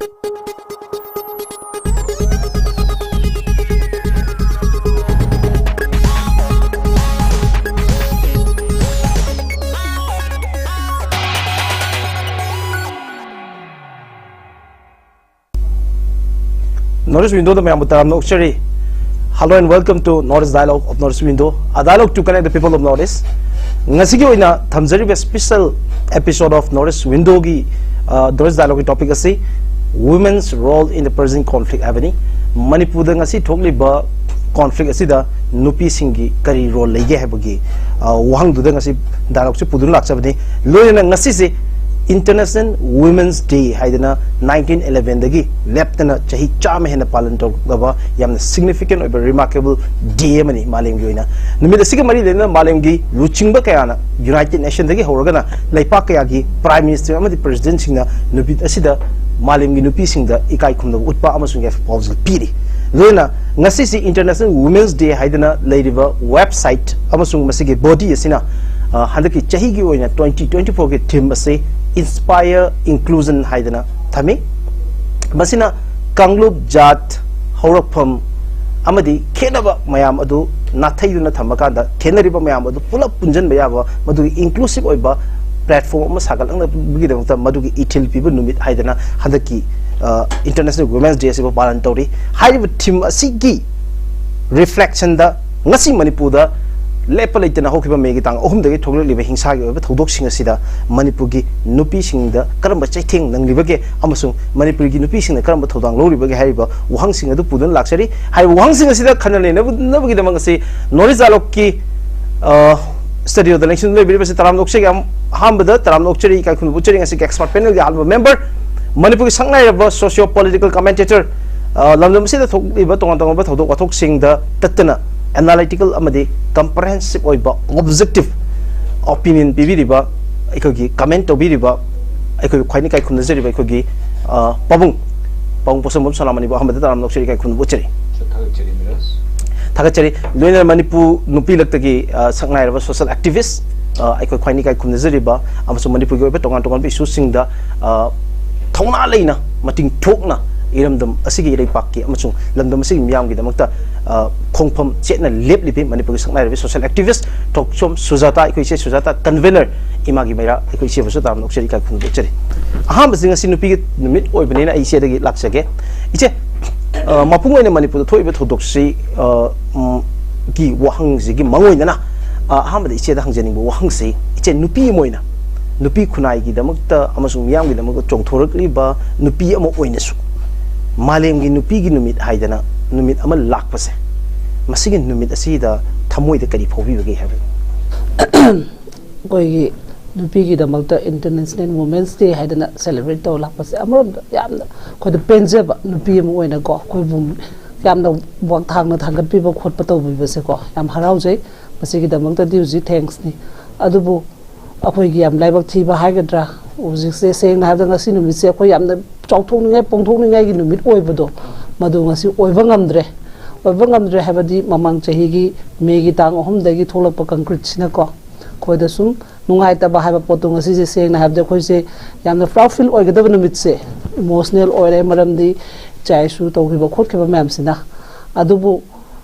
Northeast Window the Mayamutaram Nokchari. Hello and welcome to Northeast Dialogue of Northeast Window, a dialogue to connect the people of Northeast. Ngasigi ina thamjari special episode of Northeast Window gi Northeast Dialogue topic asi women's role in the present conflict avenue. Manipur da ngasi thokli ba conflict asi da nupi singi kari role lege habagi wahang du da ngasi dialogue se pudun laksabani loyena ngasi se International Women's Day haidana 1911 dagi leptana chahi chama hena palan togaba yamna significant or remarkable day mani malem gi oina numida siga mari lena malem gi luchingba kayana United Nations dagi horagana laipa kaya gi prime minister amadi president singna nubi asida malem gi nupi singda ikai khumda utpa amasung ya proposal piri lena ngasi si International Women's Day haidana leiriba website amasung masigi body asina handaki chahi gi oina 2024 ge theme ase Inspire Inclusion haidana thami masina kanglub jat haurakpham amadi khenaba mayam adu nathaiduna thamakanda khenariba mayam adu pulap punjan bayaba madu inclusive oiba platform ma sagalangna bigidamta madu gi ithil pibu numit haidana handaki International Women's Day asiba palan tawri haiba theme asigi reflection da ngasi Manipur da lepa leitana hokiba megi tang ohum dagi thoglo liba hingsa gi oba thodok sing asida Manipur gi nupi sing da karamba chaitheng nang liba ge amasung Manipur gi nupi sing da karamba thodang lo liba ge haiba wahang sing adu pudun laksari hai wahang sing asida khanale na nabagi damang asi Northeast Dialogue ki study of the election le biba se taram lokse gam hambada taram lokcheri ka khun bucheri asi expert panel gi alba member Manipur gi sangnai raba socio-political commentator lamdam se da thok liba tong tong ba thodok wathok sing da tatana analytical amadi comprehensive oiba objective opinion bibiriba ekogi comment obiriba ekogi khwaini kai khunna jeriba ekogi pabung Potshangbam Sonamani ba hamada taram nokcheri kai khun bucheri thagacheri loina Manipur nupi laktagi sangnai raba social activist ekoi khwaini kai khunna jeriba amasu Manipur gi oiba tongan tongan issue singda thongna leina mating thokna iramdam asigi rei pakki amasung lamdam asigi miyam gi damakta khongpham chetna lep lipi Manipur gi sangnai rabi social activist Thokchom Sujata ikoi che Sujata Convenor Imagi Meira ikoi che basu tam nokcheri ka khun becheri aham singa sinupi gi numit oibanena ai che dagi laksage iche mapung oina Manipur thoibe thodoksi gi wahang ji gi mangoina na aham da iche da hangjening bo wahang se iche nupi moina nupi khunai gi damakta amasung miyam gi damakta chongthorakli ba nupi amo oina su malem gi nupi gi numit haidana numit ama lakpase masigi numit asida thamoi de kari phobi bagi have koi gi nupi gi damakta International Women's Day haidana celebrate to lakpase amron yamna koi de penjeba nupi mo oina ko koi bum yamna bok thangna thangat pi ba khot pa to bi base ko yam harau jai masigi damakta diuji thanks ni adubu akoi gi yam laibak thi ba haigadra uji se seng na habda ngasi numit se ko yamna chauthong ningai pongthong ningai gi numit oibado madu ngasi oiba ngamdre habadi mamang chahi gi megi tang ohum dagi tholakpa concrete sina ko khoida sum nungai ta ba haba potong ngasi se seng na habda khoi se yamna proud feel oigadaba numit se emotional oire maramdi chai su to gi ba khot kheba mam sina adubu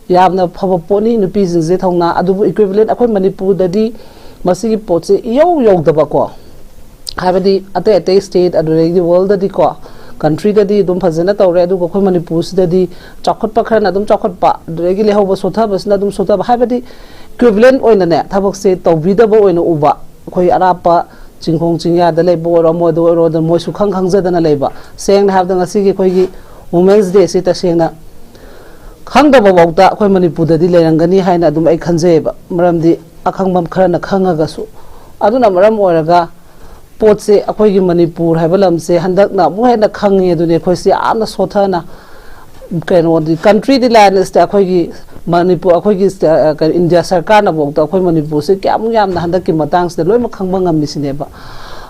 yamna phaba poni nupi jing je thongna adubu equivalent akhoi Manipur dadi masigi potse yo daba ko habadi ate state adu world dadi ko country dadi dum phajana tawre adu ko Manipur dadi chakhot pa khana dum chakhot pa regi le hoba sotha basna dum sotha habadi equivalent oina ne thabak se tawbida ba oina uba khoi arapa chingkhong chingya da lei bo ro mo do ro da mo su khang jadana leiba seng have da ngasi gi khoi gi Women's Day se ta sengna khang da bawta khoi Manipur dadi lerangani haina dum ai khanje ba maramdi akhangbam khana khangaga su aduna maram oraga potse akoi gi Manipur haibalam se handak na mu hena khangi adune khoi se amna sothana keno di country di land is akoi gi Manipur akoi gi India sarkar na bok akoi Manipur se kyam yam na handak ki matang se loi ma khangba ngam mi sineba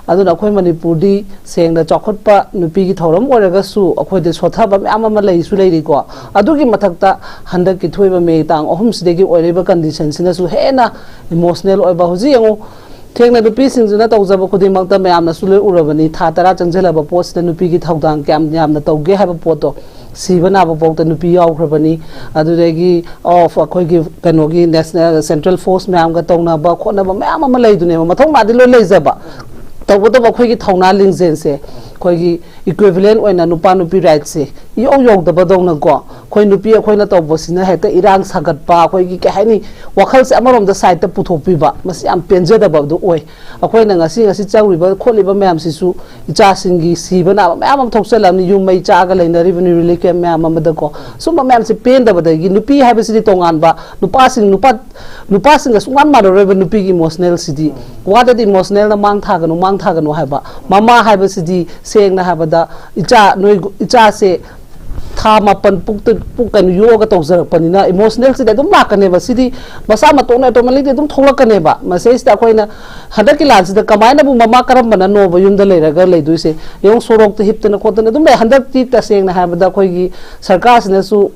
aduna akoi Manipur di sengda chokot pa nupi gi thoram oraga su akoi de sotha ba ama ma lei su lei ri ko adu gi mathakta handak ki thoiba me tang ohum se gi oreba condition sina su hena emotional oiba hoji yango ꯊꯦꯡꯅ ꯅꯨꯄꯤꯁꯤꯡꯁꯤꯅ ꯇꯧꯖꯕ ꯈꯨꯗꯤꯡꯃꯛꯇ ꯃꯌꯥꯝꯅꯁꯨ ꯂꯣꯏ ꯎꯔꯕꯅꯤ ꯊꯥ 10 ꯆꯪꯁꯤꯜꯂꯕ ꯄꯣꯠꯁꯤꯗ ꯅꯨꯄꯤꯒꯤ ꯊꯧꯗꯥꯡ ꯀꯌꯥꯝ ꯌꯥꯝꯅ ꯇꯧꯒꯦ ꯍꯥꯏꯕ ꯄꯣꯠꯇꯣ ꯁꯤꯕ ꯅꯥꯕ ꯄꯣꯛꯇ ꯅꯨꯄꯤ ꯌꯥꯎꯈ꯭ꯔꯕꯅꯤ ꯑꯗꯨꯗꯒꯤ ꯑꯩꯈꯣꯏꯒꯤ ꯀꯩꯅꯣꯒꯤ ꯅꯦꯁꯅꯦꯜ ꯁꯦꯟꯇ꯭ꯔꯦꯜ ꯐꯣꯔꯁ ꯃꯌꯥꯝꯒ ꯇꯧꯅꯕ ꯈꯣꯠꯅꯕ ꯃꯌꯥꯝ ꯑꯃ ꯂꯩꯗꯨꯅꯦꯕ ꯃꯊꯧꯅꯥꯗꯤ ꯂꯣꯏ ꯂꯩꯖꯕ ꯇꯧꯕꯇꯕꯨ ꯑꯩꯈꯣꯏꯒꯤ ꯊꯧꯅꯥ ꯂꯤꯡꯖꯦꯜꯁꯦ ꯑꯩꯈꯣꯏꯒꯤ ꯏꯀ꯭ꯋꯤꯚꯂꯦꯟ ꯑꯣꯏꯅ ꯅꯨꯄꯥ ꯅꯨꯄꯤ ꯔꯥꯏꯠꯁꯦ ꯏꯌꯧ ꯌꯧꯗꯕꯗꯧꯅꯀꯣ ꯑꯩꯈꯣꯏ ꯅꯨꯄꯤ ꯑꯩꯈꯣꯏꯅ ꯇꯧꯕꯁꯤꯅ ꯍꯦꯛꯇ ꯏꯔꯥꯡ ꯁꯥꯒꯠꯄ ꯑꯩꯈꯣꯏꯒꯤ ꯀꯩ ꯍꯥꯏꯅꯤ ꯋꯥꯈꯜꯁꯦ ꯑꯃꯔꯣꯝꯗ ꯁꯥꯏꯗꯇ ꯄꯨꯊꯣꯛꯄꯤꯕ ꯃꯁꯤ ꯌꯥꯝ ꯄꯦꯟꯖꯗꯕꯗꯨ ꯑꯣꯏ ꯑꯩꯈꯣꯏꯅ ꯉꯁꯤ ꯆꯪꯔꯤꯕ ꯈꯣꯠꯂꯤꯕ ꯃꯌꯥꯝꯁꯤꯁꯨ ꯏꯆꯥꯁꯤꯡꯒꯤ ꯁꯤꯕ ꯅꯥꯕ ꯃꯌꯥꯝ ꯑꯃ ꯊꯣꯛꯆꯜꯂꯕꯅꯤ ꯌꯨꯝ ꯃꯩ ꯆꯥꯛꯑꯒ ꯂꯩꯅꯔꯤꯕꯅꯤ ꯔꯤꯂꯤꯐ ꯀꯦꯝ ꯃꯌꯥꯝ ꯑꯃꯗꯀꯣ ꯁꯨꯝꯕ ꯃꯌꯥꯝꯁꯦ ꯄꯦꯟꯗꯕꯗꯒꯤ ꯅꯨꯄꯤ ꯍꯥꯏꯕꯁꯤꯗꯤ ꯇꯣꯉꯥꯟꯕ ꯅꯨꯄꯥꯁꯤꯡꯒ ꯁꯨꯡꯃꯥꯟ ꯃꯥꯟꯅꯔꯣꯏꯕ ꯅꯨꯄꯤꯒꯤ ꯏꯃꯣꯁꯅꯦꯜꯁꯤꯗꯤ ꯋꯥꯗꯗꯤ ꯏꯃꯣꯁꯅꯦꯜꯅ ꯃꯥꯡ ꯊꯥꯒꯅꯨ ꯍꯥꯏꯕ ꯃꯃꯥ ꯍꯥꯏꯕꯁꯤꯗꯤ ꯁꯦꯡꯅ ꯍꯥꯏꯕꯗ ꯏꯆꯥꯁꯦ ꯊꯥ 9 ꯄꯨꯛ ꯀꯩꯅꯣ ꯌꯣꯛꯑꯒ ꯇꯧꯖꯔꯛꯄꯅꯤꯅ ꯏꯃꯣꯁꯅꯦꯜꯁꯤꯗꯤ ꯑꯗꯨꯝ ꯂꯥꯛꯀꯅꯦꯕ ꯁꯤꯗꯤ ꯃꯁꯥ ꯃꯇꯣꯟꯅ ꯑꯣꯇꯣꯃꯦꯇꯤꯛꯂꯤ ꯑꯗꯨꯝ ꯊꯣꯛꯂꯛꯀꯅꯦꯕ ꯃꯁꯤꯁꯤꯗ ꯑꯩꯈꯣꯏꯅ ꯍꯟꯗꯛꯀꯤ ꯂꯥꯟꯁꯤꯗ ꯀꯃꯥꯏꯅꯕꯨ ꯃꯃꯥ ꯀꯔꯝꯕꯅ ꯅꯣꯕ ꯌꯨꯝꯗ ꯂꯩꯔꯒ ꯂꯩꯗꯣꯏꯁꯦ ꯌꯦꯡꯉꯨ ꯁꯣꯔꯣꯛꯇ ꯍꯤꯞꯇꯅ ꯈꯣꯠꯇꯅ ꯑꯗꯨꯝ ꯂꯩ ꯍꯟꯗꯛꯇꯤ ꯇꯁꯦꯡꯅ ꯍꯥꯏꯕꯗ ꯑꯩꯈꯣꯏꯒꯤ ꯁꯔꯀꯥꯔꯁꯤꯅꯁꯨ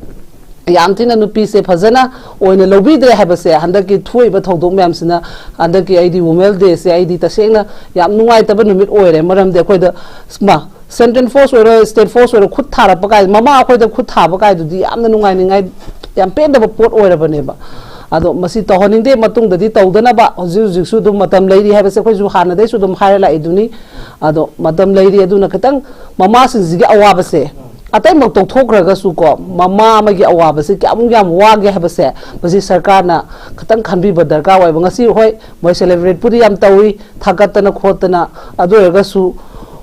ꯌꯥꯝ ꯊꯤꯅ ꯅꯨꯄꯤꯁꯦ ꯐꯖꯅ ꯑꯣꯏꯅ ꯂꯧꯕꯤꯗ꯭ꯔꯦ ꯍꯥꯏꯕꯁꯦ ꯍꯟꯗꯛꯀꯤ ꯊꯣꯛꯏꯕ ꯊꯧꯗꯣꯛ ꯃꯌꯥꯝꯁꯤꯅ ꯍꯟꯗꯛꯀꯤ ꯑꯩꯗꯤ ꯋꯨꯃꯦꯟ ꯗꯦꯁꯦ ꯑꯩꯗꯤ ꯇꯁꯦꯡꯅ ꯌꯥꯝ ꯅꯨꯡꯉꯥꯏꯇꯕ ꯅꯨꯃꯤꯠ ꯑꯣꯏꯔꯦ ꯃꯔꯝꯗꯤ ꯑꯩꯈꯣꯏꯗ ꯁꯦꯟꯇ꯭ꯔꯦꯜ ꯐꯣꯔꯁ ꯑꯣꯏꯔꯣ ꯁ꯭ꯇꯦꯠ ꯐꯣꯔꯁ ꯑꯣꯏꯔꯣ ꯈꯨꯠ ꯊꯥꯔꯛꯄ ꯀꯥꯏ ꯃꯃꯥ ꯑꯩꯈꯣꯏꯗ ꯈꯨꯠ ꯊꯥꯕ ꯀꯥꯏꯗꯨꯗꯤ ꯌꯥꯝꯅ ꯅꯨꯡꯉꯥꯏꯅꯤꯡꯉꯥꯏ ꯌꯥꯝ ꯄꯦꯟꯗꯕ ꯄꯣꯠ ꯑꯣꯏꯔꯕꯅꯦꯕ ꯑꯗꯣ ꯃꯁꯤ ꯇꯧꯍꯟꯅꯤꯡꯗꯦ ꯃꯇꯨꯡꯗꯗꯤ ꯇꯧꯗꯅꯕ ꯍꯧꯖꯤꯛꯁꯨ ꯑꯗꯨꯝ ꯃꯇꯝ ꯂꯩꯔꯤ ꯍꯥꯏꯕꯁꯦ ꯑꯩꯈꯣꯏꯁꯨ ꯍꯥꯟꯅꯗꯩꯁꯨ ꯑꯗꯨꯝ ꯍꯥꯏꯔ ꯂꯥꯛꯏꯗꯨꯅꯤ ꯑꯗꯣ ꯃꯇꯝ ꯂꯩꯔꯤ ꯑꯗꯨꯅ ꯈꯤꯇꯪ ꯃꯃꯥꯁꯤꯡꯁꯤꯒꯤ ꯑꯋꯥꯕꯁꯦ ꯑꯇꯩꯃꯛ ꯇꯧꯊꯣꯛꯈ꯭ꯔꯒꯁꯨ ꯀꯣ ꯃꯃꯥ ꯑꯃꯒꯤ ꯑꯋꯥꯕꯁꯦ ꯀꯌꯥꯃꯨꯛ ꯌꯥꯝ ꯋꯥꯒꯦ ꯍꯥꯏꯕꯁꯦ ꯃꯁꯤ ꯁꯔꯀꯥꯔꯅ ꯈꯤꯇꯪ ꯈꯟꯕꯤꯕ ꯗꯔꯀꯥꯔ ꯑꯣꯏꯕ ꯉꯁꯤ ꯍꯣꯏ ꯃꯣꯏ ꯁꯦꯂꯦꯕ꯭ꯔꯦꯠꯄꯨꯗꯤ ꯌꯥꯝ ꯇꯧꯏ ꯊꯥꯒꯠꯇꯅ ꯈꯣꯠꯇꯅ ꯑꯗꯨ ꯑꯣꯏꯔꯒꯁꯨ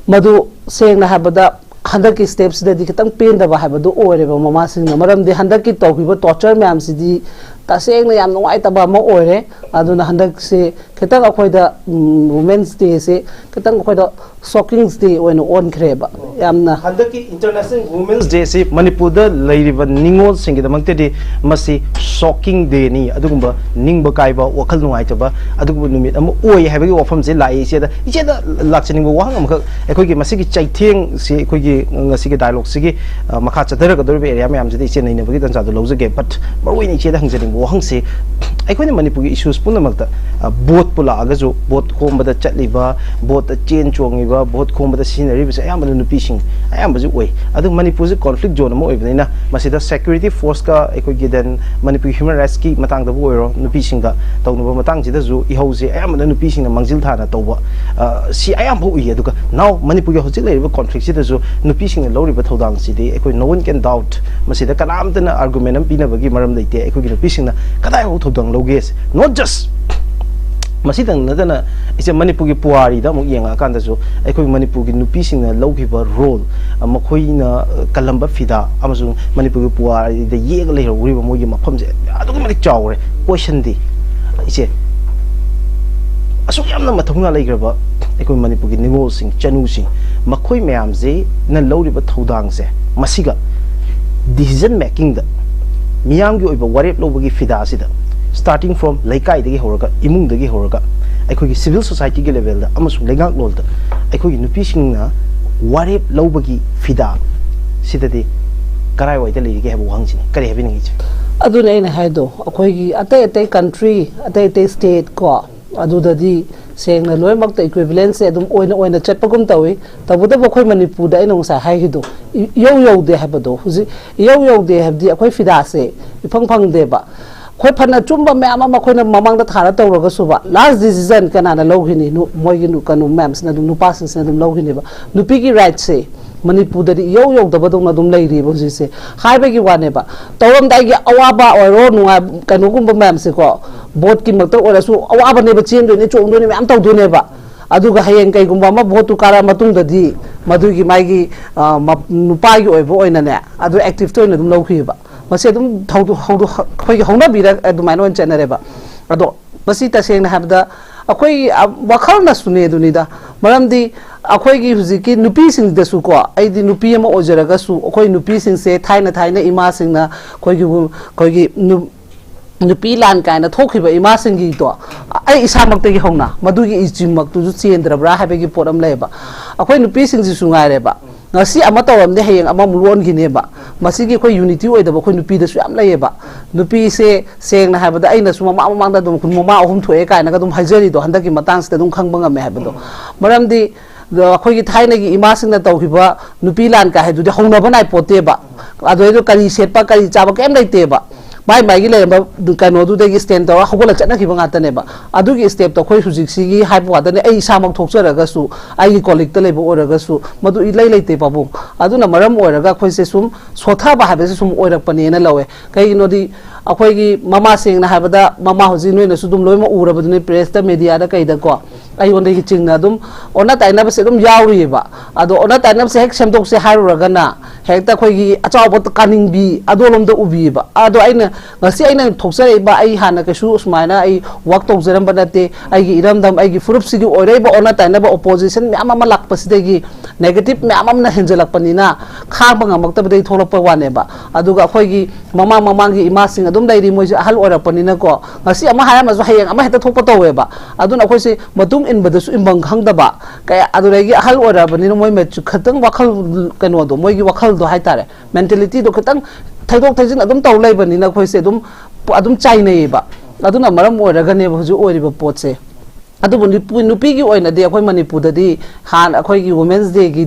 ꯃꯗꯨ ꯁꯦꯡꯅ ꯍꯥꯏꯕꯗ ꯍꯟꯗꯛꯀꯤ ꯁ꯭ꯇꯦꯞꯁꯤꯗꯗꯤ ꯈꯤꯇꯪ ꯄꯦꯟꯗꯕ ꯍꯥꯏꯕꯗꯨ ꯑꯣꯏꯔꯦꯕ ꯃꯃꯥꯁꯤꯡꯅ ꯃꯔꯝꯗꯤ ꯍꯟꯗꯛꯀꯤ ꯇꯧꯈꯤꯕ ꯇꯣꯔꯆꯔ ꯃꯌꯥꯝꯁꯤꯗꯤ ꯇꯁꯦꯡꯅ ꯌꯥꯝ ꯅꯨꯡꯉꯥꯏꯇꯕ ꯑꯃ ꯑꯣꯏꯔꯦ ꯑꯗꯨꯅ ꯍꯟꯗꯛꯁꯦ ꯈꯤꯇꯪ ꯑꯩꯈꯣꯏꯗ ꯋꯨꯃꯦꯟꯁ ꯗꯦꯁꯦ ꯈꯤꯇꯪ ꯑꯩꯈꯣꯏꯗ ꯁꯣꯀꯤꯡ ꯗꯦ ꯑꯣꯏꯅ ꯑꯣꯟꯈ꯭ꯔꯦꯕ ꯌꯥꯝꯅ ꯍꯟꯗꯛꯀꯤ ꯏꯟꯇꯔꯅꯦꯁꯅꯦꯜ ꯋꯨꯃꯦꯟꯁ ꯗꯦ ꯁꯤ ꯃꯅꯤꯄꯨꯔꯗ ꯂꯩꯔꯤꯕ ꯅꯤꯡꯉꯣꯜꯁꯤꯡꯒꯤꯗꯃꯛꯇꯗꯤ ꯃꯁꯤ ꯁꯣꯀꯤꯡ ꯗꯦꯅꯤ ꯑꯗꯨꯒꯨꯝꯕ ꯅꯤꯡꯕ ꯀꯥꯏꯕ ꯋꯥꯈꯜ ꯅꯨꯡꯉꯥꯏꯇꯕ ꯑꯗꯨꯒꯨꯝꯕ ꯅꯨꯃꯤꯠ ꯑꯃ ꯑꯣꯏ ꯍꯥꯏꯕꯒꯤ ꯋꯥꯐꯝꯁꯦ ꯂꯥꯛꯏ ꯏꯆꯦꯗ ꯂꯥꯛꯆꯅꯤꯡꯕ ꯋꯥꯍꯪ ꯑꯃꯈꯛ ꯑꯩꯈꯣꯏꯒꯤ ꯃꯁꯤꯒꯤ ꯆꯩꯊꯦꯡꯁꯤ ꯑꯩꯈꯣꯏꯒꯤ ꯉꯁꯤꯒꯤ ꯗꯥꯏꯂꯣꯒꯁꯤꯒꯤ ꯃꯈꯥ ꯆꯠꯊꯔꯛꯀꯗꯧꯔꯤꯕ ꯑꯦꯔꯤꯌꯥ ꯃꯌꯥꯝꯁꯤꯗ ꯏꯆꯦ ꯅꯩꯅꯕꯒꯤ ꯇꯟꯖꯥꯗꯣ ꯂꯧꯖꯒꯦ ꯕꯠ ꯃꯔꯨꯑꯣꯏꯅ ꯏꯆꯦꯗ ꯍꯪꯖꯅꯤꯡꯕ ꯋꯥꯍꯪꯁꯤ ꯑꯩꯈꯣꯏꯅ ꯃꯅꯤꯄꯨꯔꯒꯤ ꯏꯁꯨꯁ ꯄꯨꯝꯅꯃꯛꯇ ꯚꯣꯠꯄꯨ ꯂꯥꯛꯑꯒꯁꯨ ꯚꯣꯠ ꯈꯣꯝꯕꯗ ꯆꯠꯂꯤꯕ ꯚꯣꯠꯇ ꯆꯦꯟ ꯆꯣꯡꯉꯤꯕ ꯚꯣꯠ ꯈꯣꯝꯕꯗ ꯁꯤꯖꯤꯟꯅꯔꯤꯕꯁꯦ ꯑꯌꯥꯝꯕꯅ ꯅꯨꯄꯤꯁꯤꯡ ꯑꯌꯥꯝꯕꯁꯨ ꯑꯣꯏ ꯑꯗꯨ ꯃꯅꯤꯄꯨꯔꯁꯦ ꯀꯣꯟꯐ꯭ꯂꯤꯛ ꯖꯣꯟ ꯑꯃ ꯑꯣꯏꯕꯅꯤꯅ ꯃꯁꯤꯗ ꯁꯦꯀ꯭ꯌꯨꯔꯤꯇꯤ ꯐꯣꯔꯁꯀ ꯑꯩꯈꯣꯏꯒꯤ ꯗꯦꯟ ꯃꯅꯤꯄꯨꯔ ꯍ꯭ꯌꯨꯃꯦꯟ ꯔꯥꯏꯠꯁꯀꯤ ꯃꯇꯥꯡꯗꯕꯨ ꯑꯣꯏꯔꯣ ꯅꯨꯄꯤꯁꯤꯡꯒ ꯇꯧꯅꯕ ꯃꯇꯥꯡꯁꯤꯗꯁꯨ ꯏꯍꯧꯁꯦ ꯑꯌꯥꯝꯕꯅ ꯅꯨꯄꯤꯁꯤꯡꯅ ꯃꯥꯡꯖꯤꯜ ꯊꯥꯅ ꯇꯧꯕ ꯁꯤ ꯑꯌꯥꯝꯕ ꯎꯏ ꯑꯗꯨꯒ ꯅꯥꯎ ꯃꯅꯤꯄꯨꯔꯒꯤ ꯍꯧꯖꯤꯛ ꯂꯩꯔꯤꯕ ꯀꯣꯟꯐ꯭ꯂꯤꯛꯁꯤꯗꯁꯨ ꯅꯨꯄꯤꯁꯤꯡꯅ ꯂꯧꯔꯤꯕ ꯊꯧꯗꯥꯡꯁꯤꯗꯤ ꯑꯩꯈꯣꯏ ꯅꯣ ꯋꯟ ꯀꯦꯟ ꯗꯥꯎꯠ ꯃꯁꯤꯗ ꯀꯅꯥꯝꯇꯅ ꯑꯥꯔꯒꯨꯃꯦꯟ ꯑꯃ ꯄꯤꯅꯕꯒꯤ ꯃꯔꯝ ꯂꯩꯇꯦ ꯑꯩꯈꯣꯏꯒꯤ ꯅꯨꯄꯤꯁꯤꯡꯅ ꯀꯗꯥꯏꯐꯥꯎ ꯊꯧꯗꯥꯡ ꯂꯧꯒꯦ ꯅꯣꯠ ꯖꯁ ꯃꯁꯤꯗꯪ ꯅꯠꯇꯅ ꯏꯆꯦ ꯃꯅꯤꯄꯨꯔꯒꯤ ꯄꯨꯋꯥꯔꯤꯗ ꯑꯃꯨꯛ ꯌꯦꯡꯉꯛꯑꯀꯥꯟꯗꯁꯨ ꯑꯩꯈꯣꯏ ꯃꯅꯤꯄꯨꯔꯒꯤ ꯅꯨꯄꯤꯁꯤꯡꯅ ꯂꯧꯈꯤꯕ ꯔꯣꯜ ꯃꯈꯣꯏꯅ ꯀꯜꯂꯝꯕ ꯐꯤꯗꯥ ꯑꯃꯁꯨꯡ ꯃꯅꯤꯄꯨꯔꯒꯤ ꯄꯨꯋꯥꯔꯤꯗ ꯌꯦꯛꯑ ꯂꯩꯍꯧꯔꯤꯕ ꯃꯣꯏꯒꯤ ꯃꯐꯝꯁꯦ ꯑꯗꯨꯛꯀꯤ ꯃꯇꯤꯛ ꯆꯥꯎꯔꯦ ꯀꯣꯏꯁꯟꯗꯤ ꯏꯆꯦ ꯑꯁꯨꯛ ꯌꯥꯝꯅ ꯃꯊꯧꯅꯥ ꯂꯩꯈ꯭ꯔꯕ ꯑꯩꯈꯣꯏ ꯃꯅꯤꯄꯨꯔꯒꯤ ꯅꯤꯡꯉꯣꯜꯁꯤꯡ ꯆꯅꯨꯁꯤꯡ ꯃꯈꯣꯏ ꯃꯌꯥꯝꯁꯤꯅ ꯂꯧꯔꯤꯕ ꯊꯧꯗꯥꯡꯁꯦ ꯃꯁꯤꯒ ꯗꯤꯁꯤꯖꯟ ꯃꯦꯀꯤꯡꯗ ꯃꯤꯌꯥꯝꯒꯤ ꯑꯣꯏꯕ ꯋꯥꯔꯦꯞ ꯂꯧꯕꯒꯤ ꯐꯤꯗꯥꯁꯤꯗ starting from ꯂꯩꯀꯥꯏꯗꯒꯤ ꯍꯧꯔꯒ ꯏꯃꯨꯡꯗꯒꯤ ꯍꯧꯔꯒ ꯑꯩꯈꯣꯏꯒꯤ ꯁꯤꯚꯤꯜ ꯁꯣꯁꯥꯏꯇꯤꯒꯤ ꯂꯦꯚꯦꯜꯗ ꯑꯃꯁꯨꯡ ꯂꯩꯉꯥꯛꯂꯣꯟꯗ ꯑꯩꯈꯣꯏꯒꯤ ꯅꯨꯄꯤꯁꯤꯡꯅ ꯋꯥꯔꯦꯞ ꯂꯧꯕꯒꯤ ꯐꯤꯗꯥ ꯁꯤꯗꯗꯤ ꯀꯔꯥꯏꯋꯥꯏꯗ ꯂꯩꯔꯤꯒꯦ ꯍꯥꯏꯕ ꯋꯥꯍꯪꯁꯤꯅꯤ ꯀꯔꯤ ꯍꯥꯏꯕꯤꯅꯤꯡꯉꯤ ꯏꯆꯦ ꯑꯗꯨꯅ ꯑꯩꯅ ꯍꯥꯏꯗꯣ ꯑꯩꯈꯣꯏꯒꯤ ꯑꯇꯩ ꯀꯟꯇ꯭ꯔꯤ ꯑꯇꯩ ꯁ꯭ꯇꯦꯠ ꯀꯣ ꯑꯗꯨꯗꯗꯤ ꯁꯦꯡꯅ ꯂꯣꯏꯅꯃꯛꯇ ꯏꯀ꯭ꯋꯤꯚꯂꯦꯟꯁꯦ ꯑꯗꯨꯝ ꯑꯣꯏꯅ ꯆꯠꯄꯒꯨꯝ ꯇꯧꯏ ꯇꯧꯕꯇꯕꯨ ꯑꯩꯈꯣꯏ ꯃꯅꯤꯄꯨꯔꯗ ꯑꯩꯅ ꯉꯁꯥꯏ ꯍꯥꯏꯈꯤꯗꯣ ꯏꯌꯧ ꯌꯧꯗꯦ ꯍꯥꯏꯕꯗꯣ ꯍꯧꯖꯤꯛ ꯏꯌꯧ ꯌꯧꯗꯦ ꯍꯥꯏꯕꯗꯤ ꯑꯩꯈꯣꯏ ꯐꯤꯗꯥꯁꯦ ꯏꯐꯪ ꯐꯪꯗꯦꯕ ꯑꯩꯈꯣꯏ ꯐꯅ ꯆꯨꯝꯕ ꯃꯌꯥꯝ ꯑꯃ ꯑꯩꯈꯣꯏꯅ ꯃꯃꯥꯡꯗ ꯊꯥꯔ ꯇꯧꯔꯒꯁꯨꯕ ꯂꯥꯁ ꯗꯤꯁꯤꯖꯟ ꯀꯅꯥꯅ ꯂꯧꯈꯤꯅꯤ ꯃꯣꯏꯒꯤ ꯀꯩꯅꯣ ꯃꯌꯥꯝꯁꯤꯅ ꯑꯗꯨꯝ ꯅꯨꯄꯥꯁꯤꯡꯁꯤꯅ ꯑꯗꯨꯝ ꯂꯧꯈꯤꯅꯦꯕ ꯅꯨꯄꯤꯒꯤ ꯔꯥꯏꯠꯁꯦ ꯃꯅꯤꯄꯨꯔꯗꯗꯤ ꯏꯌꯧ ꯌꯧꯗꯕꯗꯧꯅ ꯑꯗꯨꯝ ꯂꯩꯔꯤꯕ ꯍꯧꯖꯤꯛꯁꯦ ꯍꯥꯏꯕꯒꯤ ꯋꯥꯅꯦꯕ ꯇꯧꯔꯝꯗꯥꯏꯒꯤ ꯑꯋꯥꯕ ꯑꯣꯏꯔꯣ ꯅꯨꯡꯉꯥꯏ ꯀꯩꯅꯣꯒꯨꯝꯕ ꯃꯌꯥꯝꯁꯦꯀꯣ ꯚꯣꯠꯀꯤꯃꯛꯇ ꯑꯣꯏꯔꯁꯨ ꯑꯋꯥꯕꯅꯦꯕ ꯆꯦꯟꯗꯣꯏꯅꯦ ꯆꯣꯡꯗꯣꯏꯅꯦ ꯃꯌꯥꯝ ꯇꯧꯗꯣꯏꯅꯦꯕ ꯑꯗꯨꯒ ꯍꯌꯦꯡ ꯀꯩꯒꯨꯝꯕ ꯑꯃ ꯚꯣꯠꯇꯨ ꯀꯥꯔ ꯃꯇꯨꯡꯗꯗꯤ ꯃꯗꯨꯒꯤ ꯃꯥꯒꯤ ꯅꯨꯄꯥꯒꯤ ꯑꯣꯏꯕ ꯑꯣꯏꯅꯅꯦ ꯑꯗꯨ ꯑꯦꯛꯇꯤꯚꯇ ꯑꯣꯏꯅ ꯑꯗꯨꯝ ꯂꯧꯈꯤꯕ ꯃꯁꯤ ꯑꯗꯨꯝ ꯑꯩꯈꯣꯏꯒꯤ ꯍꯧꯅꯕꯤꯔ ꯑꯗꯨꯃꯥꯏꯅ ꯑꯣꯏꯅ ꯆꯠꯅꯔꯦꯕ ꯑꯗꯣ ꯃꯁꯤ ꯇꯁꯦꯡꯅ ꯍꯥꯏꯕꯗ ꯑꯩꯈꯣꯏꯒꯤ ꯋꯥꯈꯜꯅꯁꯨꯅꯦ ꯑꯗꯨꯅꯤꯗ ꯃꯔꯝꯗꯤ ꯑꯩꯈꯣꯏꯒꯤ ꯍꯧꯖꯤꯛꯀꯤ ꯅꯨꯄꯤꯁꯤꯡꯗꯁꯨꯀꯣ ꯑꯩꯗꯤ ꯅꯨꯄꯤ ꯑꯃ ꯑꯣꯏꯖꯔꯒꯁꯨ ꯑꯩꯈꯣꯏ ꯅꯨꯄꯤꯁꯤꯡꯁꯦ ꯊꯥꯏꯅ ꯏꯃꯥꯁꯤꯡꯅ ꯑꯩꯈꯣꯏꯒꯤ ꯅꯨꯄꯤ ꯂꯥꯟ ꯀꯥꯏꯅ ꯊꯣꯛꯈꯤꯕ ꯏꯃꯥꯁꯤꯡꯒꯤꯗꯣ ꯑꯩ ꯏꯁꯥꯃꯛꯇꯒꯤ ꯍꯧꯅ ꯃꯗꯨꯒꯤ ꯏꯆꯤꯃꯛꯇꯨꯁꯨ ꯆꯦꯟꯗ꯭ꯔꯕ꯭ꯔꯥ ꯍꯥꯏꯕꯒꯤ ꯄꯣꯠ ꯑꯃ ꯂꯩꯌꯦꯕ ꯑꯩꯈꯣꯏ ꯅꯨꯄꯤꯁꯤꯡꯁꯤꯁꯨ ꯉꯥꯏꯔꯦꯕ ngasi ama tawamde hayeng ama mulon gineba masigi khoi unity oidaba khoi nupi da su yam layeba nupi se seng na habada aina su mama mangda dum kun mama ahum thoe kai na dum haijari do handaki matang se dum khang banga me habado maramdi khoi gi thaina gi ima sing na tawhiba nupi lan ka hedu de hongna banai poteba adoi do kari setpa kari chaba kem laiteba mai mai gi leba kano du de gi stand tawa hogol chana ki banga ta neba adu gi step to khoi sujik si gi hai bwa da ne ai samak thokchara ga su ai gi colleague ta leba ora ga su madu i lai laite babu adu na maram ora ga khoi se sum sotha ba habe se sum ora pani na lawe kai no di akhoi gi mama sing na habada mama hoji noi na su dum loi ma ura ba ne press ta media da kai da ko ai on gi ching na dum ona tai na ba se dum yauri ba adu ona tai na se hek sem dok se haru ra ga na hek ta khoi gi achaw bot kaning bi adu lom da ubi ba adu aina ngasi aina thokse ba ai hana ka su usmaina ai work tok zeram banate ai gi iram dam ai gi furup sigi orai ba ona tai na ba opposition me ama lak pasidegi negative me ama na henjelak panina kha banga makta ba dei tholok pa wane ba aduga khoi gi mama mama gi ima sing adum dai ri moi ahal ora panina ko ngasi ama haya ma zo hayeng ama heta thokpa towe ba aduna khoi se matung in bada su imbang khang da ba kaya adura gi ahal ora panina moi me chu khatang wakhal kano do moi gi wakhal do hai tare mentality do khatang thaidok thaijin adum taw lai bani na khoi se adum chai nei ba aduna maram ora ga ne huju ori ba pot se adu nupi gi oina de akhoi manipur da di han akhoi gi women's day gi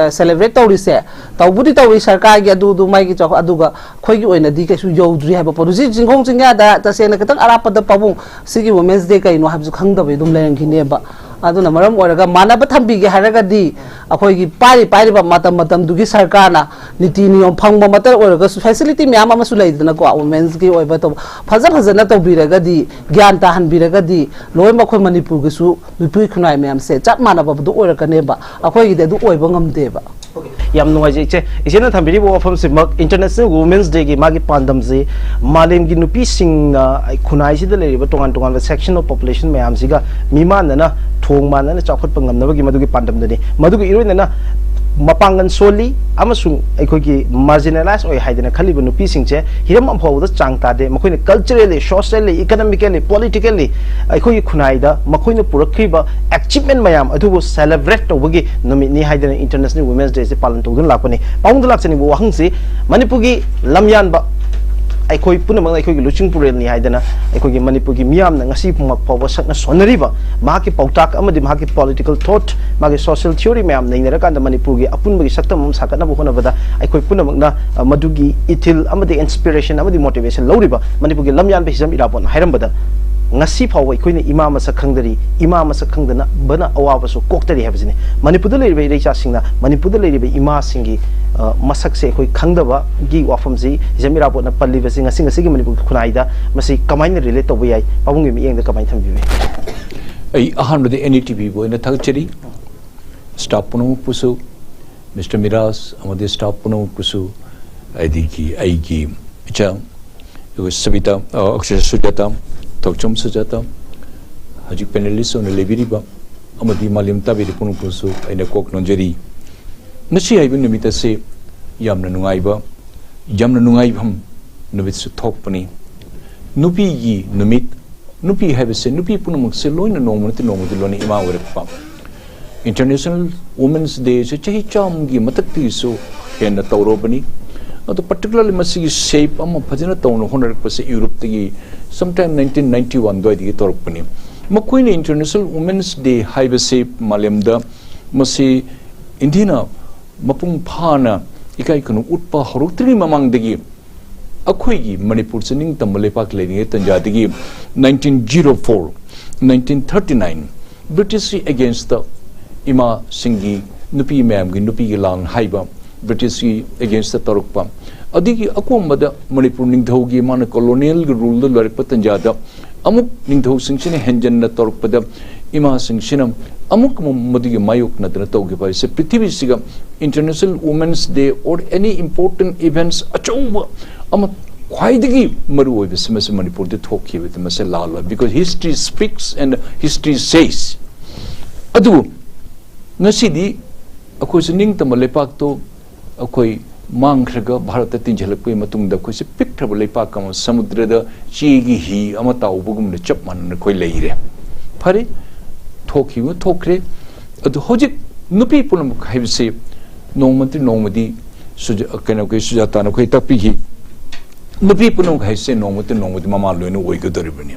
celebrate tawri se tawbudi tawri sarkar gi adu mai gi chok adu ga khoi gi oina di ka su yodri ha ba poruji jingkhong jingya da ta se na katang arapa da pabung sigi women's day kai no habju khang da be dum lerang gi ne ba aduna maram oraga manaba thambi gi haraga di akhoi gi pari ba matam dugi sarkar na niti niyom phangba matar oraga facility myam ama su laidana ko women's gi oiba to phaja na to biraga di gyan ta han biraga di loi ma khoi manipur gi su nupi khunai myam se chat manaba du oraga ne ba akhoi gi de du oiba ngamde ba yam nuai je che isena thambiri bo pham simak international women's day gi magi pandam ji malem gi nupi sing khunai si de le ba tongan section of population myam siga miman na thong man na chakot pangam na gi madugi pandam dani madugi iroi na mapangan soli amasung aikogi marginalized oi haidena khaliba nupi singche hiram amphau da changta de makoina culturally socially economically politically aikogi khunai da makoina purakhiba achievement mayam adu celebrate tawgi numi ni haidena international women's day se palan tawdun lakpani paung laksani bo wahangsi manipugi lamyan ba aikoi punamang aikogi luching purel ni haidena aikogi manipugi miyam na ngasi pumak pawba sakna sonariba mahaki pautak amadi mahaki political thought magi social theory mayam nei nera kanda manipugi apun bagi saktam sakana bo hona bada aikoi punamang na madugi ithil amadi inspiration amadi motivation loriba manipugi lamyan be hizam irapon hairam bada ngasi phawa aikoina ima masa khangdari ima masa khangdana bana awa so koktari habjini manipur le rei cha singna manipur le rei ima singi masak se khoi khangdaba gi wafam ji jamira bo na palli ba singa singa sigi manipur khunaida masi kamaina relate to yai pabung mi yeng da kamai thambi ai ahan de newtv bo na thakcheri staff puno pusu Mr. Miraj amade staff puno pusu ai gi cha sabita Thokchom Sujata Thokchom Sujata haji panellists on lebiriba amadi malim tabiri puno pusu aina kok nonjeri nasi ai bin numita se yamna nungaiba yamna nungaibam numit su thokpani nupi gi numit nupi have se nupi punamuk se loina nomati nomati loni ima orekpa International Women's Day se chahi cham gi matakti so hena tawrobani to particularly masigi shape ama phajana tawno honarakpa se Europe tagi sometime 1991 doi digi torpani makoina International Women's Day haiba se malemda masi Indina mapung phana ikai kanu utpa horutri mamang degi akhoi gi manipur chining tamale pak leni tanja degi 1904 1939 British against the ima singi nupi ma'am gi nupi gi lang haiba British against the torukpa adigi akomba manipur ningthau gi mana colonial rule the larik tanja da amuk ningthau singchine henjan na torukpa da ima singchinam amuk madigi mayuk na dana tawgi bai se prithvi siga International Women's Day or any important events achouba ama khwaidagi maru oi bismas manipur de thokhi with masal lala because history speaks and history says adu ngasidi akoi sining tamale pak to akoi mangkhraga bharata tinjhalakpai matung da khoi se pikthra lepak kam samudra da chigi hi ama taubugum ne chap man khoi leire phare thokhi thokre adu hojik nupi punam khaibse nongmati nongmadi kena ko sujata na ko takpi gi nupi punong haise nongmati mama loina oigadoribani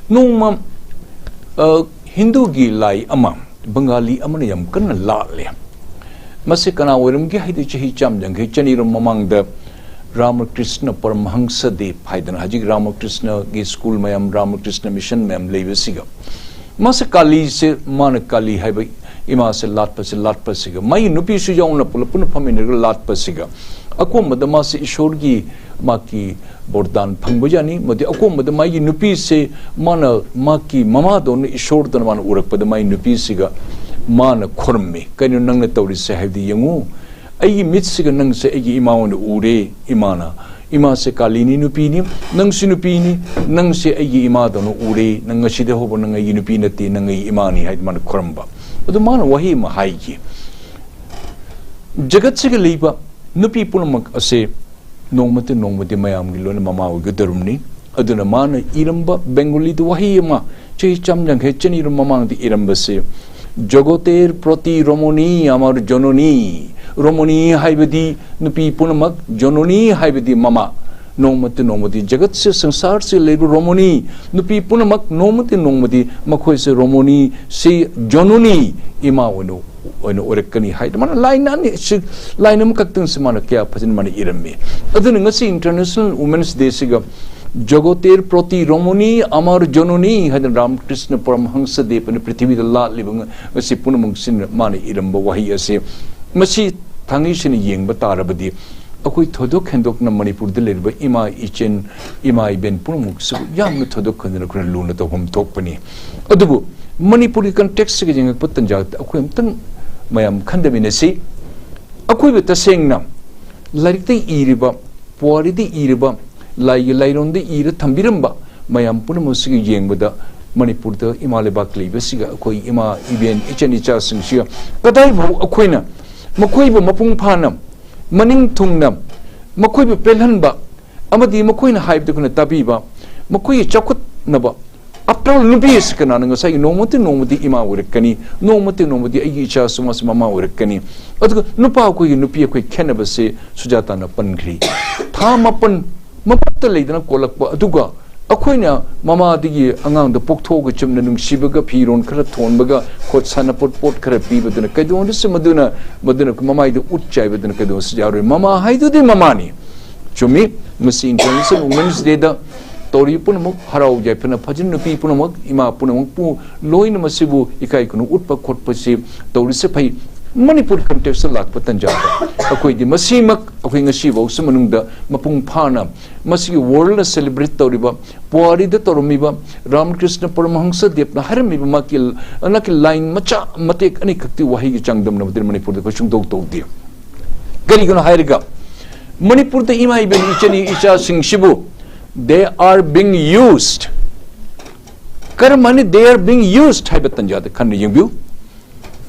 nongma Hindu gi lai ama Bengali amana yam kana la le mase kana orum gi haidi chahi cham jang ge chani rum mamang da Ramakrishna Paramahansa de Paidan Haji Ramakrishna gi school mayam Ramakrishna mission mayam levesiga mase kali se man kali hai bai ima se lat pasiga mai nupi su jauna pulapun phamin lat pasiga ako madama se ishor gi maki bordan phangbujani modi ako madama gi nupi se mana maki mama don ishor don man urak padamai nupi siga mana khorme kainu nang na tawri se haidi yangu ai mit siga nang se ai ima on ure imana ima se kalini nupi ni nang si nupi ni nang se ai ima don ure nang si de hobo nang ai nupi na ti nang ai imani haid man khoramba adu mana wahi ma hai gi jagat siga leiba nupi punamak ase nongmati mayam gi lona mama gi darumni aduna mana iramba bengali du wahi ma chei cham jang he cheni rum mamang di iramba se jogoter proti romoni amar jononi romoni haibadi nupi punamak jononi haibadi mama nongmati jagat se sansar se lebu romoni nupi punamak nongmati makhoi se romoni se jononi ima wonu oino orekani haid mana line ani line am kaktang semana kya phajin mani irami adun ngasi international women's day siga jogoter proti romoni amar jononi hadan Ramakrishna Paramahansa de pan prithvi da la libang ngasi punamung sin mani iramba wahi ase masi thangi sin yengba tarabadi akoi thodok khendok na Manipur de lerba ima ichen ima iben punamung su yam thodok khandna kran luna to hom thokpani adubu Manipuri context ge jeng patan ja akoi amtang mayam khandabinasi akoi be tasengna larikte iriba puaridi iriba laironde ira thambiramba mayam punamusi yengbada Manipur da imale bakli besiga akoi ima iben ichani cha singsia kadai bau akoina makoi ba mapung phanam maning thungnam makoi be pelhanba amadi makoi na haib de kuna tabiba makoi chakut naba after nupi iskana nga sai nomati ima urekani nomati ai cha sumas mama urekani adu nupa ko nupi ko khenaba se sujata na panghri tha mapan mapatta leidana kolakpa aduga akoina mama digi angang da pokthog chimna nungsibaga phiron khara thonbaga khot sana pot khara pibaduna kaidon se maduna mama ida utchai baduna kaidon sjaru mama haidu de mama ni chumi masi international women's day da tori punamuk harau jai puna phajin nupi punamuk ima punamuk pu loina masibu ikai kunu utpa khotpa si tori se phai Manipur context lak patan ja akoi di masimak akoi ngasi bo sumanung da mapung phana masi world celebrate toriba puari da toromiba Ramakrishna Paramahansa depna harmi ba makil anakil line macha matek ani khakti wahi gi changdam na Manipur da koshung dog di gari guna hairiga Manipur da imai ben ichani icha sing shibu they are being used karamani they are being used haibatan ja da khan yingbu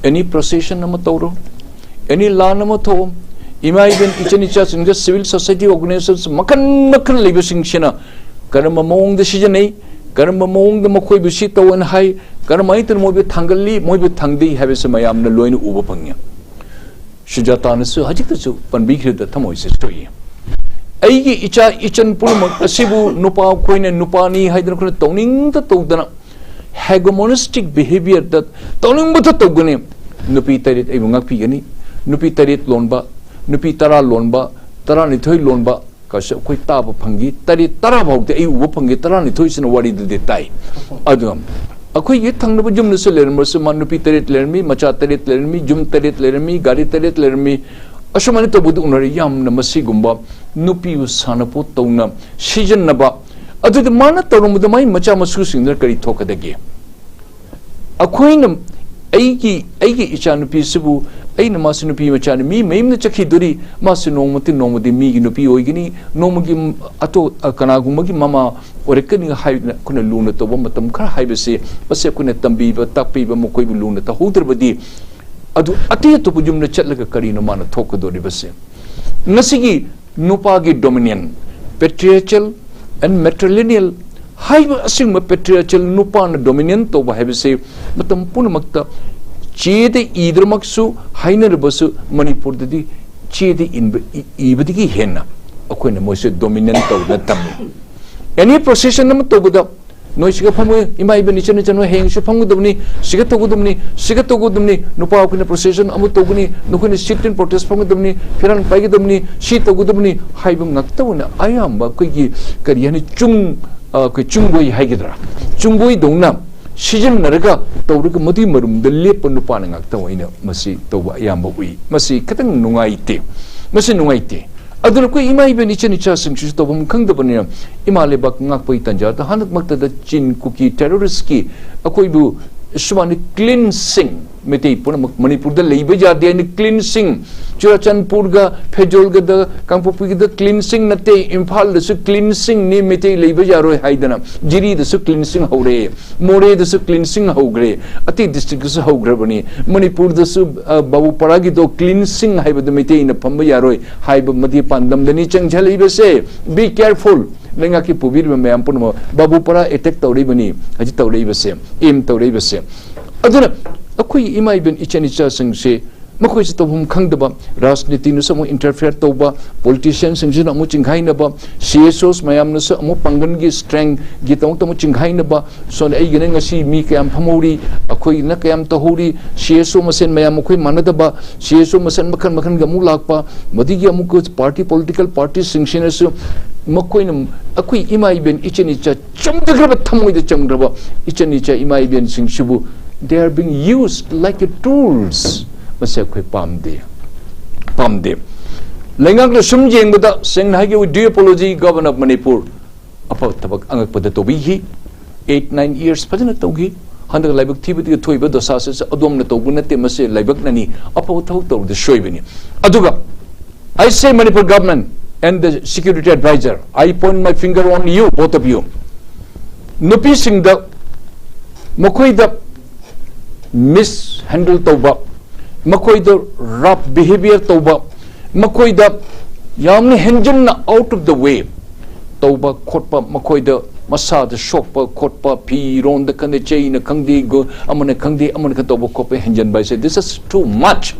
any procession nama toro any law nama tho imai ben ichanicha singja civil society organizations makan labor singshina karama mong de sijanei karama mong de makoi bu si tawan hai karama itan mobi thangali mobi thangdi have samayam na loin uba pangya sujata na su hajik su panbi khida thamoi se stoi aigi icha ichan pulmak asibu nupa koine nupani haidan khuna tawning ta tawdana hegemonistic behavior that toning but to gune nupi tarit ay ngak pi gani nupi tarit lonba nupi tara lonba tara ni thoi lonba ka se khoi ta ba phangi tarit tara bau te ay u phangi tara ni thoi sin wari de tai adum akhoi ye thang na jum se ler se man nupi tarit lermi macha tarit lermi jum tarit lermi gari tarit lermi asumani to budu unari yam na masi gumba nupi usanapo tawna season na ba adu de mana tawmu de mai macha masu singner kari thokadage akhoina aigi icha nupi sibu aina masu nupi macha mi meim na chakhi duri masu nomati mi gi nupi oigini nomagi ato kanagumagi mama orekani hai kuna luna to matam khar haibase pase kuna tambi ba takpi ba mokoi bu luna ta hudrabadi adu ati to pujum na chatlaga kari no mana thokadori base nasigi nupa gi dominion patriarchal and matrilineal high asing patriarchal nupa na dominant to ba have say matam punamakta ꯆꯦꯗ ꯏꯗ꯭ꯔꯃꯛꯁꯨ ꯍꯥꯏꯅꯔꯕꯁꯨ ꯃꯅꯤꯄꯨꯔꯗꯗꯤ ꯆꯦꯗ ꯏꯕꯗꯒꯤ ꯍꯦꯟꯅ ꯑꯩꯈꯣꯏꯅ ꯃꯣꯏꯁꯦ dominant ꯇꯧꯅ ꯇꯝꯃꯤ any procession ꯑꯃ ꯇꯧꯕꯗ noi siga phamu imai bani chana chana heng su phamu dumni siga to dumni nupa ko na procession amu to guni nukuni sit in protest phamu dumni firan pai gi dumni si to dumni haibum ngakta una ayam ba ko gi kariyani chung ko chungboi haigidra chungboi dongna 시즌 나라가 떠오르고 모두 머름들 레뻔 빠는 악다 오이나 마시 또바 야amba ui 마시 카당 누가이테 마시 누가이테 아들 그 이마이벤 이천이차 승추 또 보면 강더버니 이마레박 ngakpoi tanjata hanak maktada chin kuki terroristki akoibu suwani cleansing metei puna manipur da leiba jade ni cleansing churachanpur ga phejol ga da kangpopi ga cleansing nate imphal da su cleansing ni metei leiba jaroi haidana jiri da su cleansing haure more da su cleansing haugre ati district su haugre bani manipur da su babu paragi do cleansing haiba da metei na phamba jaroi haiba madi pandam da ni changjhalai ba se be careful lenga ki pubir me am pun babu para attack tawri bani haji tawri ba se im tawri ba se aduna akoi imai ben ichani cha sing se makoi se tobum khangdaba rajniti nu samo interfere toba politicians sing jina mu chinghai na ba CSOs mayam nu samo pangan gi strength gi tong tong chinghai na ba so ai gene ngasi mi kayam phamori akoi na kayam tahuri CSO masen mayam akoi manada ba CSO masen makhan makhan ga mu lakpa modi gi amu ko party political party sing sina su makoi na akoi imai ben ichani cha chamdagraba thamoi da chamgraba ichani cha imai ben sing shibu they are being used like tools masa koi pamde lengak lo sum jeng bada seng na gi due apology governor of Manipur apa tabak angak pada to bi 8-9 years padana to gi handak laibak thibi ti thoiba dosa se adom na to guna te mase laibak nani apa thau to the shoy bini aduga I say Manipur government and the security advisor I point my finger on you both of you nupi sing da makoi da mishandle tauba makoi da rough behavior tauba makoi da yamni henjin na out of the way tauba khotpa makoi da masa da shokpa khotpa pi ron da kan chei na khangdi go amane khangdi amane ka tauba khope henjin by say this is too much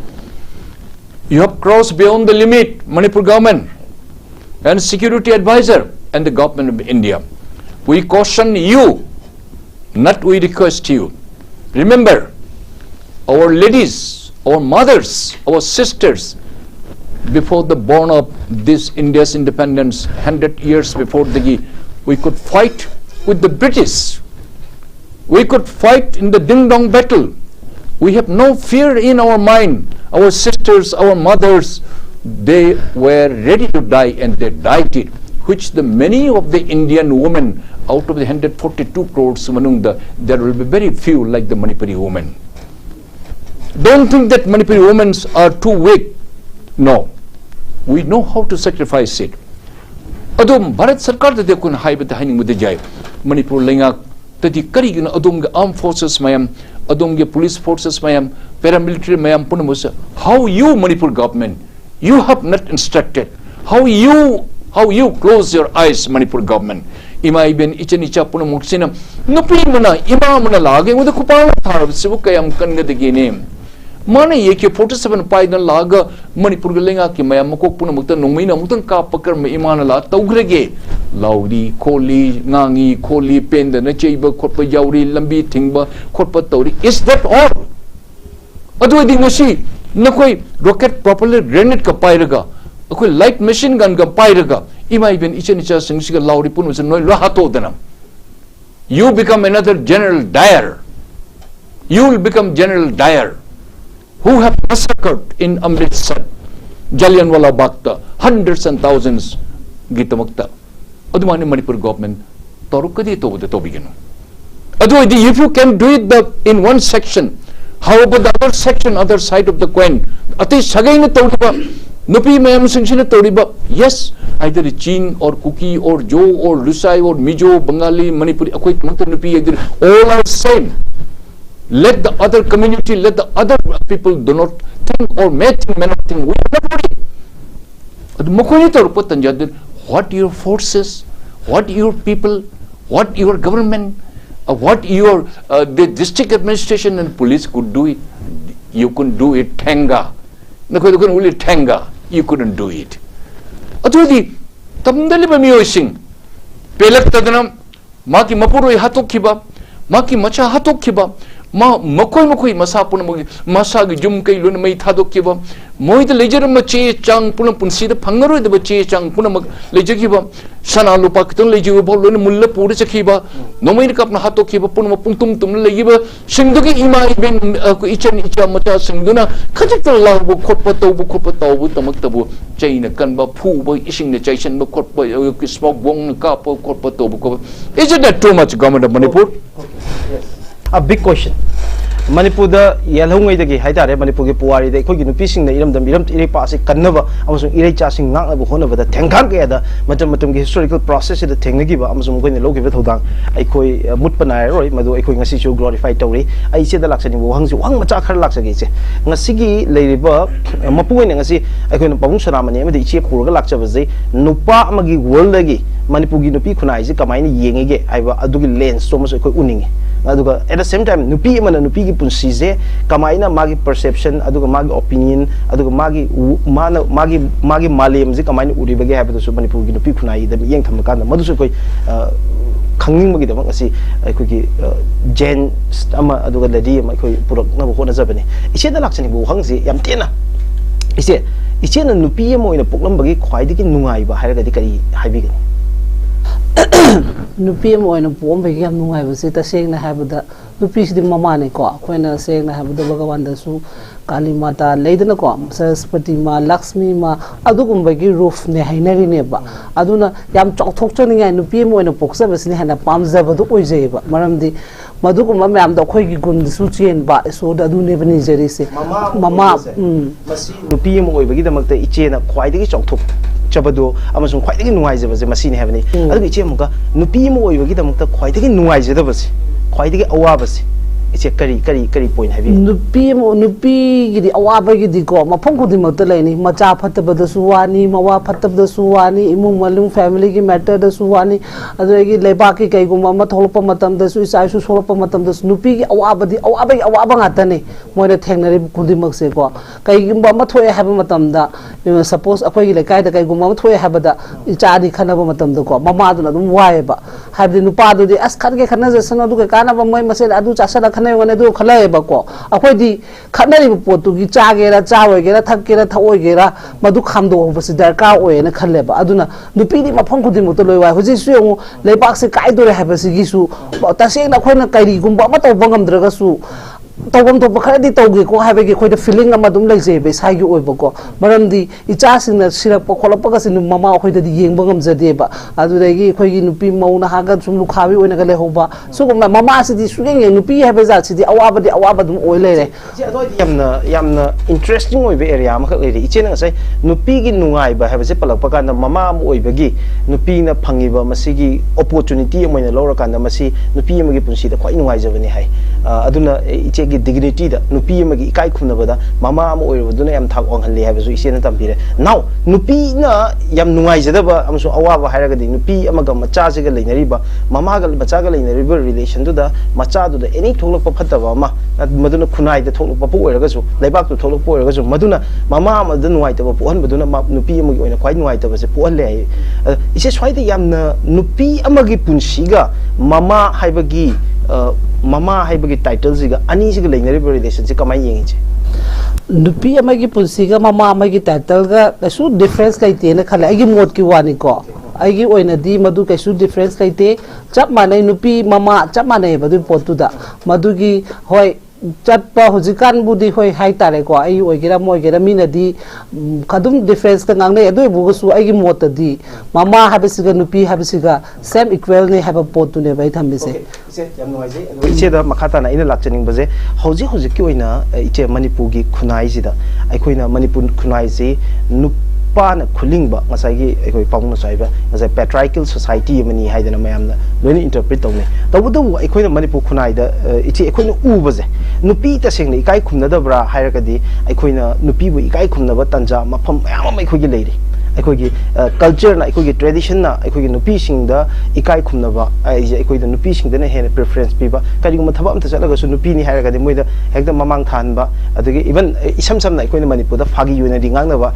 you have crossed beyond the limit Manipur government and security advisor and the government of India we caution you not we request you remember our ladies, our mothers, our sisters, before the born of this India's independence, 100 years before we could fight with the British. We could fight in the Ding Dong battle. We have no fear in our mind. Our sisters, our mothers, they were ready to die and they died it, which the many of the Indian women, out of the 142 crores, there will be very few like the Manipuri women. Don't think that Manipuri women are too weak. No. We know how to sacrifice it. Adum Bharat Sarkar da dekun haibata haning mudde jai. Manipur lenga tadi karigina adum ga armed forces mayam, adum ga police forces mayam, paramilitary mayam punamusa. How you Manipur government, you have not instructed. How you close your eyes Manipur government. Imai ben ichanicha punamuksina. Nupi mana ima mana lage with the kupala tharab sibukayam kanga de gene. Mana yeke 47 paida laga Manipur lenga ki mayam ko puna mukta nongmina mutang ka pakar me imana la taugrege laudi kholi ngangi kholi penda na cheiba khotpa yauri lambi thingba khotpa tauri is that all adu dingasi nakoi rocket properly grenade ka pairaga akoi light machine gun ka pairaga imai ben ichanicha singsiga laudi punu se noi hato danam you become another General Dyer you will become General Dyer who have massacred in Amritsar, Jallianwala Bagh, hundreds and thousands Gitamakta. Adumani Manipur government, Torukadi to the Tobigano. If you can do it in one section, how about the other section, other side of the coin? Ati Sagay Toriba, Nupi Mayam Singshina Toriba, yes, either Chin or Kuki or Joe or Lusai or Mijo, Bengali, Manipuri, Akwit Nupi, all are same. Let the other community, let the other people do not think or may think, may not think. We are nobody. What your forces, what your people, what your government, what your the district administration and police could do it. you couldn't do it tanga na khoi kun uli tanga you couldn't do it atudi tamdali ba miyo sing pelak tadana maki mapuroi hatok khiba maki macha hatok khiba ma makoi masa pun masa gi jum kai lun mai thadok kiba moi de lejer ma che chang pun punsi de phangaroi de che chang pun ma lejer kiba sana lupa kitun lejer bo lun mulla pur chakhiba nomai kap na hatok kiba pun ma pungtum tum legiba singdu gi imai ben ko ichan icha macha singduna khajik to la bu khotpa to bu tamak tabu chaina kan ba phu ba ising ne chaisen ba khotpa smoke bong ka po khotpa to bu ko is it that too much government of Manipur? Yes. A big question. Manipur da yelhong ida gi haidare Manipur gi puari da khoi gi nupi sing na iram dam ire pa se kannaba amasung ire cha sing ngak na hona ba da thengkan ke da matam gi historical process da thengna gi ba amasung koi ne lo gi ba thodang ai khoi mut panai roi madu ai khoi ngasi chu glorify tawri ai se da laksani bo hang ju hang macha khar laksa gi che ngasi gi leiriba mapu ne ngasi ai khoi Pabung Sonamani ma di che pur ga laksa ba je nupa amagi world gi Manipur gi nupi khunai je kamai ni yenge ge ai ba adu gi lens so mas khoi uninge aduga at the same time nupi mana nupi gi punsi je kamaina magi perception aduga magi opinion aduga magi magi malem je kamaina uri bage ha bedo su Manipur gi nupi khunai da yeng tham kan madu su koi khangning magi da ngasi ai gi gen ama aduga lady ma koi purak na bo na jabani ise da lakchani bo hangsi yam tena ise na nupi mo ina poklam bagi khwai di ki nungai ba haira ga di kari haibi gani nupi mo ina pom be yam nungai ba se ta seng na habada nupi si mama ne ko khoina seng na habada bhagawan da su kali mata leidana ko saraswati ma lakshmi ma adugum ba gi roof ne hainari ne ba aduna yam chokthok choninga nupi mo ina poksa ba sini hana pamza ba du oije ba maramdi madugum ma am da khoi gi gun su chen ba so da du ne bani jeri se mama masi nupi mo oi ba gi da makta iche na khwai de gi chokthok chabado amasung khwai de gi nungai je ba je masi ne habani adu iche mo ga nupi mo oi ba gi da makta khwai de gi nungai je da ba se khwai de gi awa ba se iche kari point habi nupi gidi awaba gidi ko mafam khudi makta laini macha phatab da suwani mawa phatab da suwani imung malung family gi matter da suwani adagi leba ki kai guma ma tholopa matam da su isai su tholopa matam da nupi gi awaba ngata ne moina thengnari khudi makse ko kai gumba ma thoe haba matam da suppose akoi gi lekai da kai guma ma thoe haba da ichadi khanaba matam da ko mama du na dum wae ba habdi nupa du di as khan ge khana je sana du ka kana ba moi masel adu chasala khana ngane du khala ba ko akoi di khanari potu gi chagera chawegera thakera thaoigera madu khamdo basi darka oye na khalle ba aduna nupi di mafam khudi mo to loi wa hoji su yong lepak se kai dore ha basi gi su ta se na khoina kairi gumba ma to bangam draga su tawam to bakha di tawge ko ha be khoi da feeling ama dum lai je be sai gi oi ba ko maram di icha sing na sirak pa khola pa ka sin mama khoi da di yeng bangam ja de ba adu dai gi khoi gi nupi mau na ha ga sum lu khawi oi na ga le ho ba su ko mama si di su yeng nupi ha be za si di awaba dum oi le re je adoi yamna interesting oi be area ma khak le ri iche na sai nupi gi nungai ba ha be se palak pa kan mama mo oi be gi nupi na phangi ba masi gi opportunity mo na lora kan da masi nupi ma gi punsi da khoi nungai ja bani hai aduna iche gi dignity da nupi ma gi ikai khumna ba da mama mo oi ba duna yam thak ong hanle ha be su ise na tampire now nupi na yam nungai ja da ba amsu awaba ha ra ga di nupi ama ga macha se ga leinari ba mama ga macha ga leinari ba relation du da macha du da any tholok pa phatta ba ma maduna khunai da tholok pa pu oi ra ga su leibak tu tholok pu oi ra ga su maduna mama ma da nungai ta ba pu han baduna nupi ma gi oina khwai nungai ta ba se pu han le ise swai da yam na nupi ama gi punsi ga mama hai ba gi mama hai ba gi title ji ga ani ji ga leinari ba relation ji kamai yeng ji nupi amagi punsi ga mama amagi title ga kasu difference kai te na khala agi mod ki wani ko agi oina di madu kasu difference kai te chap manai nupi mama chap manai badu potu da madu gi hoi chat pa hujikan budi hoi hai tare ko ai oigera moigera mina di kadum difference ka ngang ne adu bu su agi mod di mama habisiga nupi habisiga same equal ne have a potu ne bai thambi se yam noi je iche da makhata na ina lakchaning baje hoji ki oina iche Manipur gi khunai ji da aikoina Manipur khunai ji nupa na khulingba ngasai gi aikoi paung na saiba ngasai patriarchal society mani haidana mayam na loini interpret tawne tabudu aikoina Manipur khunai da iche aikoina u baje nupi ta sing ni ikai khumna da bra haira ka di aikoina nupi bu ikai khumna ba tanja mafam mayam mai khoi gi leiri ꯑꯩꯈꯣꯏꯒꯤ ꯀꯜꯆꯔꯅ ꯑꯩꯈꯣꯏꯒꯤ ꯇ꯭ꯔꯦꯗꯤꯁꯟꯅ ꯑꯩꯈꯣꯏꯒꯤ ꯅꯨꯄꯤꯁꯤꯡꯗ ꯏꯀꯥꯏ ꯈꯨꯝꯅꯕ ꯑꯩꯁꯦ ꯑꯩꯈꯣꯏꯗ ꯅꯨꯄꯤꯁꯤꯡꯗꯅ ꯍꯦꯟꯅ preference ꯄꯤꯕ ꯀꯔꯤꯒꯨꯝꯕ ꯊꯕꯛ ꯑꯃꯇ ꯆꯠꯂꯒꯁꯨ ꯅꯨꯄꯤꯅꯤ ꯍꯥꯏꯔꯒꯗꯤ ꯃꯣꯏꯗ ꯍꯦꯛꯇ ꯃꯃꯥꯡ ꯊꯥꯍꯟꯕ ꯑꯗꯒꯤ ꯏꯚꯟ ꯏꯁꯝ ꯁꯝꯅ ꯑꯩꯈꯣꯏꯅ ꯃꯅꯤꯄꯨꯔꯗ ꯐꯥꯒꯤ ꯑꯣꯏꯅꯗꯤ ꯉꯥꯡꯅꯕ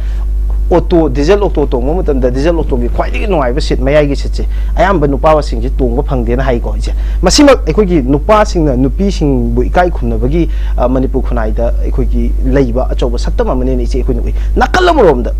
ꯑꯣꯇꯣ ꯗꯤꯖꯜ ꯑꯣꯇꯣ ꯇꯣꯡꯕ ꯃꯇꯝꯗ ꯗꯤꯖꯜ ꯑꯣꯇꯣꯒꯤ ꯈ꯭ꯋꯥꯏꯗꯒꯤ ꯅꯨꯡꯉꯥꯏꯕ ꯁꯤꯠ ꯃꯌꯥꯏꯒꯤ ꯁꯤꯠꯁꯦ ꯑꯌꯥꯝꯕ ꯅꯨꯄꯥꯁꯤꯡꯁꯦ ꯇꯣꯡꯕ ꯐꯪꯗꯦꯅ ꯍꯥꯏꯀꯣ ꯏꯆꯦ ꯃꯁꯤꯃꯛ ꯑꯩꯈꯣꯏꯒꯤ ꯅꯨꯄꯥꯁꯤꯡꯅ ꯅꯨꯄꯤꯁꯤꯡꯕꯨ ꯏꯀꯥꯏ ꯈꯨꯝꯅꯕꯒꯤ ꯃꯅꯤꯄꯨꯔ ꯈꯨꯟꯅꯥꯏꯗ ꯑꯩꯈꯣꯏꯒꯤ ꯂꯩꯕ ꯑꯆꯧꯕ ꯁꯛꯇꯝ ꯑꯃꯅꯦꯅ ꯏꯆꯦ ꯑꯩꯈꯣꯏꯅ ꯎꯏ ꯅꯥꯀꯜ ꯑꯃꯔꯣꯝꯗ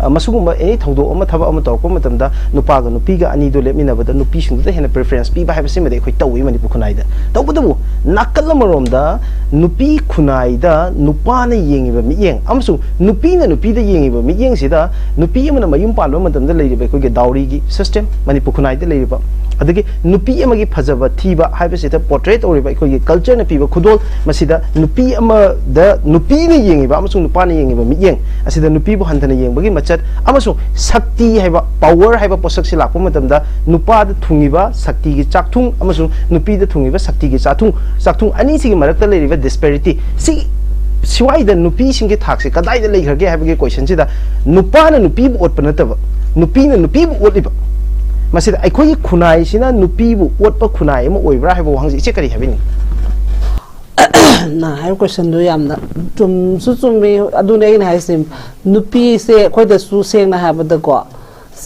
masugumba any thodo ama thaba ama torko matamda nupaga nupiga ani do lemina bada nupi singda hena preference pi ba ha basi made khoi tawi Manipur khunai da tawbudu nakal marom da nupi khunai da nupa na yengi ba mi yeng amsu nupi da yengi ba mi yeng sida nupi amana mayum palwa matamda leiri ba khoi ge dowry gi system Manipur khunai da leiri ba adagi nupi amagi phajaba thiba haibasita portrait oriba khoi culture na piba khudol masida nupi ama da nupi ni yengi ba amsu nupa ni yengi ba mi yeng asida nupi bu hantana yeng bagi machat amsu sakti haiba power haiba posak si lakpa matamda nupa da thungiba sakti gi chakthung amsu nupi da thungiba sakti gi chakthung ani sigi marakta leiriba disparity si siwai da nupi singi thakse kadai da leikharge haibagi question sida nupa na nupi bu otpa nataba nupi na nupi bu otliba masida aikoi khunai sina nupi bu otpa khunai ma oibra haibo hangsi che kari habini na hai question do yamna tum su chumi adune in hai sim nupi se khoi da su seng na haba da ko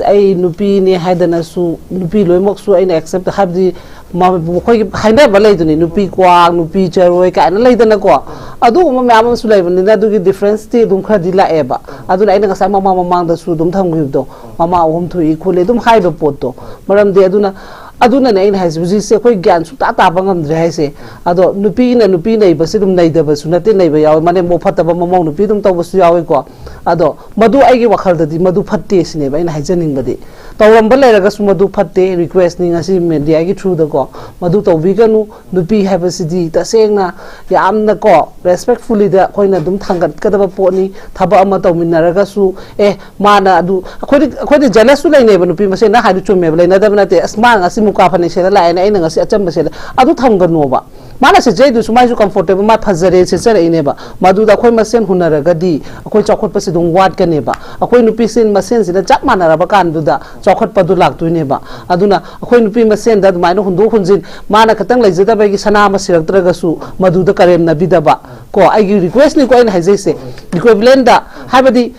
ai nupi ni haidana su nupi loimok su ai accept habdi ma khoi haina ba lai duni nupi kwa nupi charoi ka na lai dana ko adu ma ma su lai bani da du gi difference ti dum khadi la eba adu ai na sa ma mang da su dum tham gi do mama hom thu equally dum hai ba pot to maram de aduna ne in has se khoi gyan su ta bangam dre hai se ado nupi nei ba se dum nei da ba su na te nei ba yaw mane mo phata ba mamau nupi dum taw ba su yaw ko ado madu ai gi wakhal da di madu phatte sine ba in hai janing ba di tawram ba lai raga su madu phatte request ni ngasi media gi through da ko madu taw bi ganu nupi hai ba si di ta seng na yam na ko respectfully da khoi na dum thangat ka da ba po ni thaba ama taw min na raga su mana adu khoi jealous su lai nei ba nupi ma se na ha du chume ba lai na da na te asma ngasi muka phane se la ina ina ngasi acham se adu thamgano ba mana se jai du sumai su comfortable ma phajare se chare ine ba madu da khoi masen hunaraga di khoi chokot pa se dum wat ka ne ba khoi nupi sen masen se da chak manara ba kan du da chokot pa du lak tu ne ba aduna khoi nupi masen da mai no hundu hunjin mana katang lai jada ba gi sana ma sirak traga su madu da karem na bida ba ko ai gi request ni ko ina hai jai se equivalent da habadi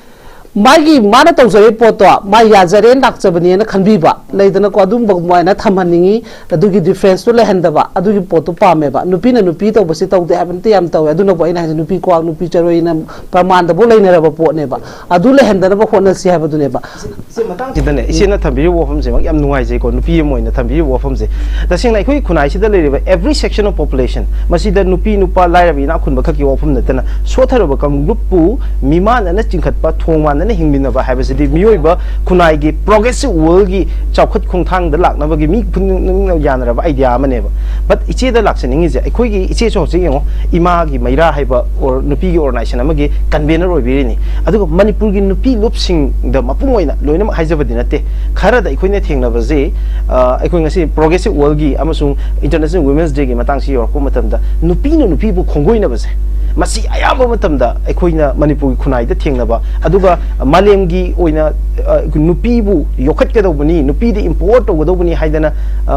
magi mana tawjare poto ma yajare nakchabani na khanbiba leidana ko adum bagmoina thamhaningi adugi difference to lehendaba adugi poto pameba nupi na nupi to basi tawde habante yam taw aduna bo ina nupi ko nupi charoina praman da bo leinara ba po neba adu lehendana ba khona si habadu neba se matang sidane isena thambi wofam se yam nuai je ko nupi moina thambi wofam se tasing lai khoi khunai sida leiriba every section of population masida nupi nupa lairabi na khunba khaki wofam natana sotharo ba kam group pu mimana na chingkhatpa thongman na hingmina ba habasidi miyoiba khunai gi progressive world gi chawkhat khongthang da lakna ba gi mi phun yanara ba idea amane ba but iche da laksaning is ai khoi gi iche so se yengo Imagi Meira haiba or nupi gi organization amagi convenor oibiri ni adugo Manipur gi nupi lopsing da mapung oina loina ma haijabadi nate khara da ikhoine thengna ba je ai khoi ngasi progressive world gi amasung international women's day gi matang si yor ko matam da nupi bu khongoina ba je masi ayamba matamda aikoina Manipur khunai da thengnaba aduga malemgi oina nupi bu yokhat ka dobani nupi de import to godobani haidana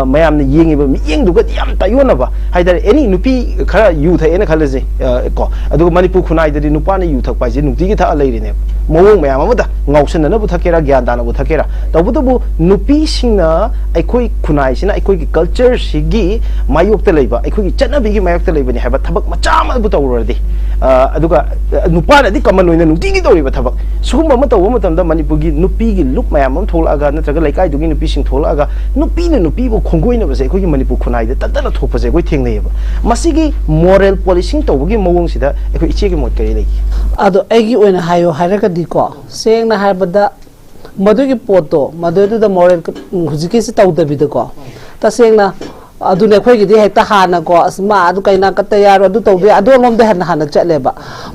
mayam na yengiba mi yengduga yam tayonaba haidara any nupi khara youth ena khalaje ko aduga Manipur khunai da nupa na youth pa je nukti gi tha leirine mowong mayam amada ngausan na bu thakera gyan dana bu thakera tabudu nupi singna aikoi khunai sina aikoi gi culture sigi mayok ta leiba aikoi gi chanabi gi mayok ta leibani haba thabak machama bu tawradi aduga nupa na di common oina nukti gi tawriba thabak sugumba ma taw matamda Manipur gi nupi gi look mayam am tholaga natraga laikai dugi nupi sing tholaga nupi na nupi bu khongoina ba se aikoi gi Manipur khunai da tadana thokpa je koi thengneiba masigi moral policing tawgi mowong sida aikoi iche gi mot kari legi ado egi oina hayo haraga di ko seng na habada madugi poto madudu da moral hujiki se tawdabi da ko ta seng na adu ne khoi gi di hekta hana ko asma adu kaina kata yaro adu tawbe adu lom de hana chatleba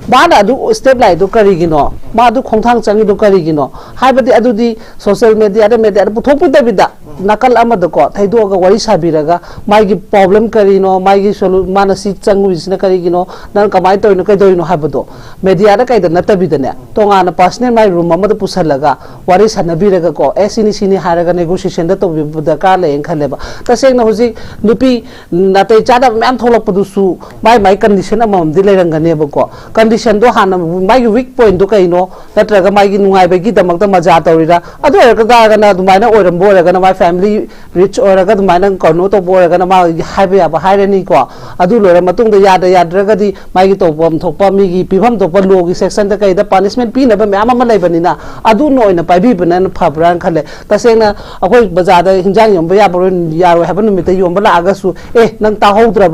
ba da adu step lai do kari gino ma adu khongthang changi do kari gino haibadi adu di social media puthok pudabi da nakal amada ko thaido ga wari sabiraga mai gi problem kari no mai gi solu manasi changu isna kari gino nan kamai toino kai doino habado media da kai da natabidane tongana personal my room amada pusalaga wari sanabiraga ko sini haraga negotiation da to da ka le en khaleba ta sengna hoji nupi natai chada mam tholok padusu mai condition amam di lerangane ba ko condition do hana mai weak point do kaino natraga mai gi nungai ba gi damak da maja tawrira adu erga da na dumaina oram boraga na my family rich oraga dumaina kono to boraga na ma haibe ya ba hairani ko adu lora matung da yada yadraga di mai gi to bom thokpa mi gi pibam to pa logi section da kai da punishment pi na ba ma ma lai banina adu no ina pai bi banan phabran khale ta sengna akoi bazaar da hinjang yom ba ya baro yaro ha banu mita yom ba la aga su nang ta hodra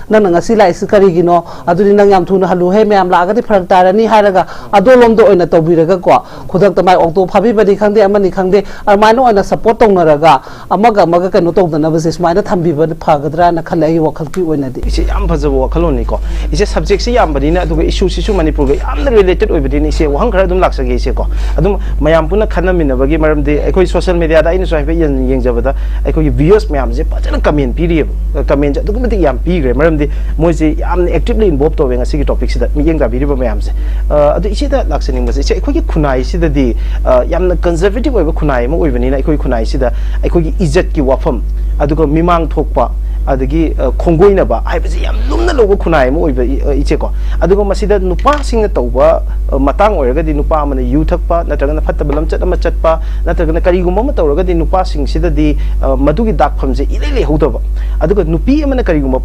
nang ngasi lai su kari gi no adu ni nang yam thuna halu he me am la aga di phar tarani haraga adu lom do oina to biraga ko khudak ta mai okto phabi badi khangde amani khangde armano oina support tong naraga amaga kano to da na ba se smaina thambi ba phagadra na khale ai wakhal ki oina di ise yam phajabo wakhalo ni ko ise subject si yam badi na adu issue si su manipur ga yam related oi badi ni ise wahang khara dum laksage ise ko adum mayam puna khanamina bagi maram de ekoi social media da ina so ha yeng jabada ekoi views mayam je pajana comment piri comment ja dum mati yam pi gre maram de moi je yam actively involved to wenga sigi topic si da mi yeng da biri ba mayam se adu ise da laksani ma se ekoi ki khunai si da di yam na conservative oi ba khunai ma oi bani na ekoi khunai si da ekoi ki izzat ki wafam adu ko mimang thokpa adagi khongoina ba ai ba yam lumna logo khunai mo oi ba iche ko adu ko masida nupa sing na tawba matang oiraga di nupa amana yu thakpa natraga na phatta balam chat ama chatpa natraga na kari gumma ma tawraga di nupa sing sida di madugi dak phamje ilele hodaba adu ko nupi amana kari gumma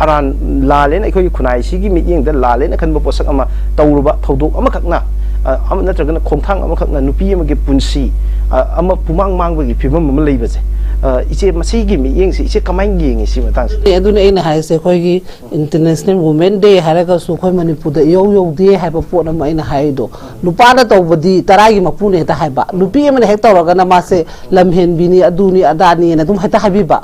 aran lale na khoi khunai sigi mi yeng da lale na khanba posak ama tawruba thodok ama khakna ama natraga na khongthang ama khakna nupi ama ge punsi ama pumang mang bagi phimam ama leiba je iche masigi mi yeng si iche kamai yeng si matang aduna ina hai se khoi gi international women day haraga su khoi manipur da yo de hai ba pona ma ina hai do nupa da to bodi taragi mapune ta hai ba nupi amana hek tawraga na ma se lamhen bini aduni adani na dum hata habi ba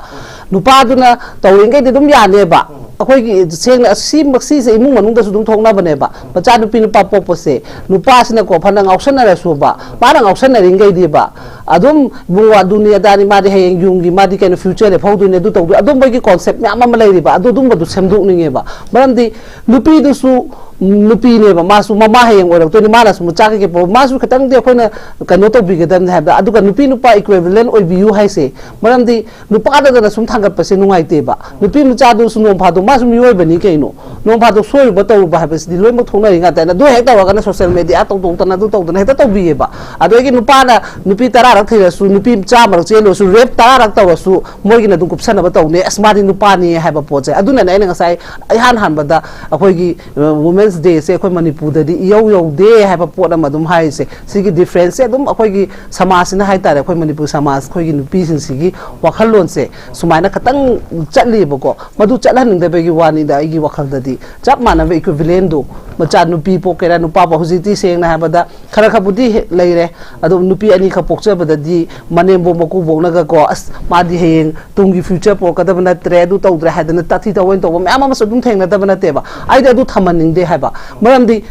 nupa duna tawringai de dum ya ne ba akoi gi sengna si maksi se imung manung da su dum thongna bane ba bacha nupi nupa popo se nupa sina ko phana ngausan na su ba ma na ngausan na ringai di ba adum bungwa dunia dani ma de hayeng yungi ma di kind future le phau du ne du to du adum ba gi concept nya ma lai ri ba adu dum ba du semdu ninge ba maram di nupi du su nupi ne ba masu mama hayeng orak to ni mala su cha ke po masu khatang de khoina kano to bi gadam ha da adu ka nupi nupa equivalent oi bi yu hai se maram di nupa da na sum thangat pa se nungai te ba nupi mu cha du su nom pha du masu mi oi bani ke no nom pha du soi ba to ba ha bes di loi mo thong na ringa ta na do hek ta wa ka na social media to ta na du to na hek ta to bi ba adu gi nupa na nupi tara rak thira su nupi cha mar che lo su rep tara rak ta su moi gi na du kup sana ba to ne asmadi nupa ni ha ba po che adu na na sai ai han ba da akoi gi women's day se khoi manipur da di yo de ha ba po da ma dum hai se sigi difference se dum akoi gi samaj na hai ta re khoi manipur samaj khoi gi nupi sin sigi wakhalon se sumaina khatang chatli ba ko madu chatlan ning da be gi wani da gi wakhal da di chap mana be equivalent do macha nupi po kera nupa ba hujiti seng na ha ba da khara khabudi leire adu nupi ani kha pokcha ba da di manembo maku bok na ga ko as ma di heng tungi future po ka da na tre du to dra ha da na tathi ta wen to ma ma so dum theng na da na te ba ai da du thamaning de ha ba maram di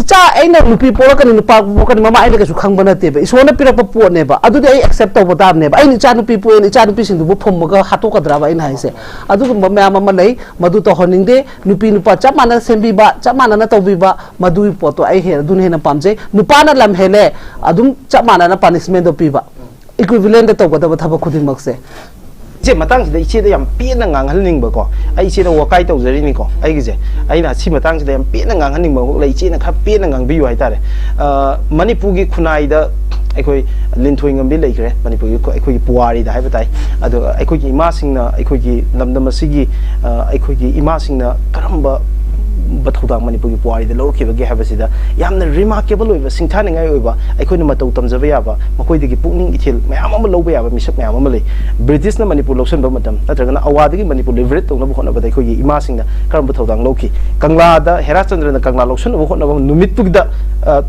cha aina nupi po ka ni nupa po ka ni mama ai da su khang ba na te ba isona pira pa po ne ba adu de ai accept to ba da ne ba ai ni cha nupi po ni cha nupi sing du bu phom ga hatu ka dra ba in hai se adu ma ma lai madu to honing de nupi nupa cha mana sembi ba cha mana na to bi ba madu po to ai he du ne na pam je nupa na lam hele adum cha mana na punishment do pi ba equivalent to ba da ba thaba khudin mak se je matang de iche de yam pe na ngang hal ning ba ko ai iche na wa kai to jari ni ko ai gi je ai na chi matang de yam pe na ngang hal ning ba ko lai iche na kha pe na ngang bi yu hai ta re manipur gi khunai da ai linthoi ngam bi lai gre manipur gi ai puari da hai ba tai adu ai gi ima sing na ai gi namdam asigi ai gi ima sing na karamba bathodang manipur gi puari da lor ke bagi ha ba sida yamna remarkable oi ba singthani ngai oi ba ai na matau tamjaba ya ba makoi de gi pukning ithil mayam ama loba ya ba misak mayam ama lei british na manipur loksan ba matam natraga na awadi gi manipur liberate tong na bkhona ba dai gi ima sing na karam bathodang loki kangla da hera chandra na kangla loksan ba khona ba numit puk da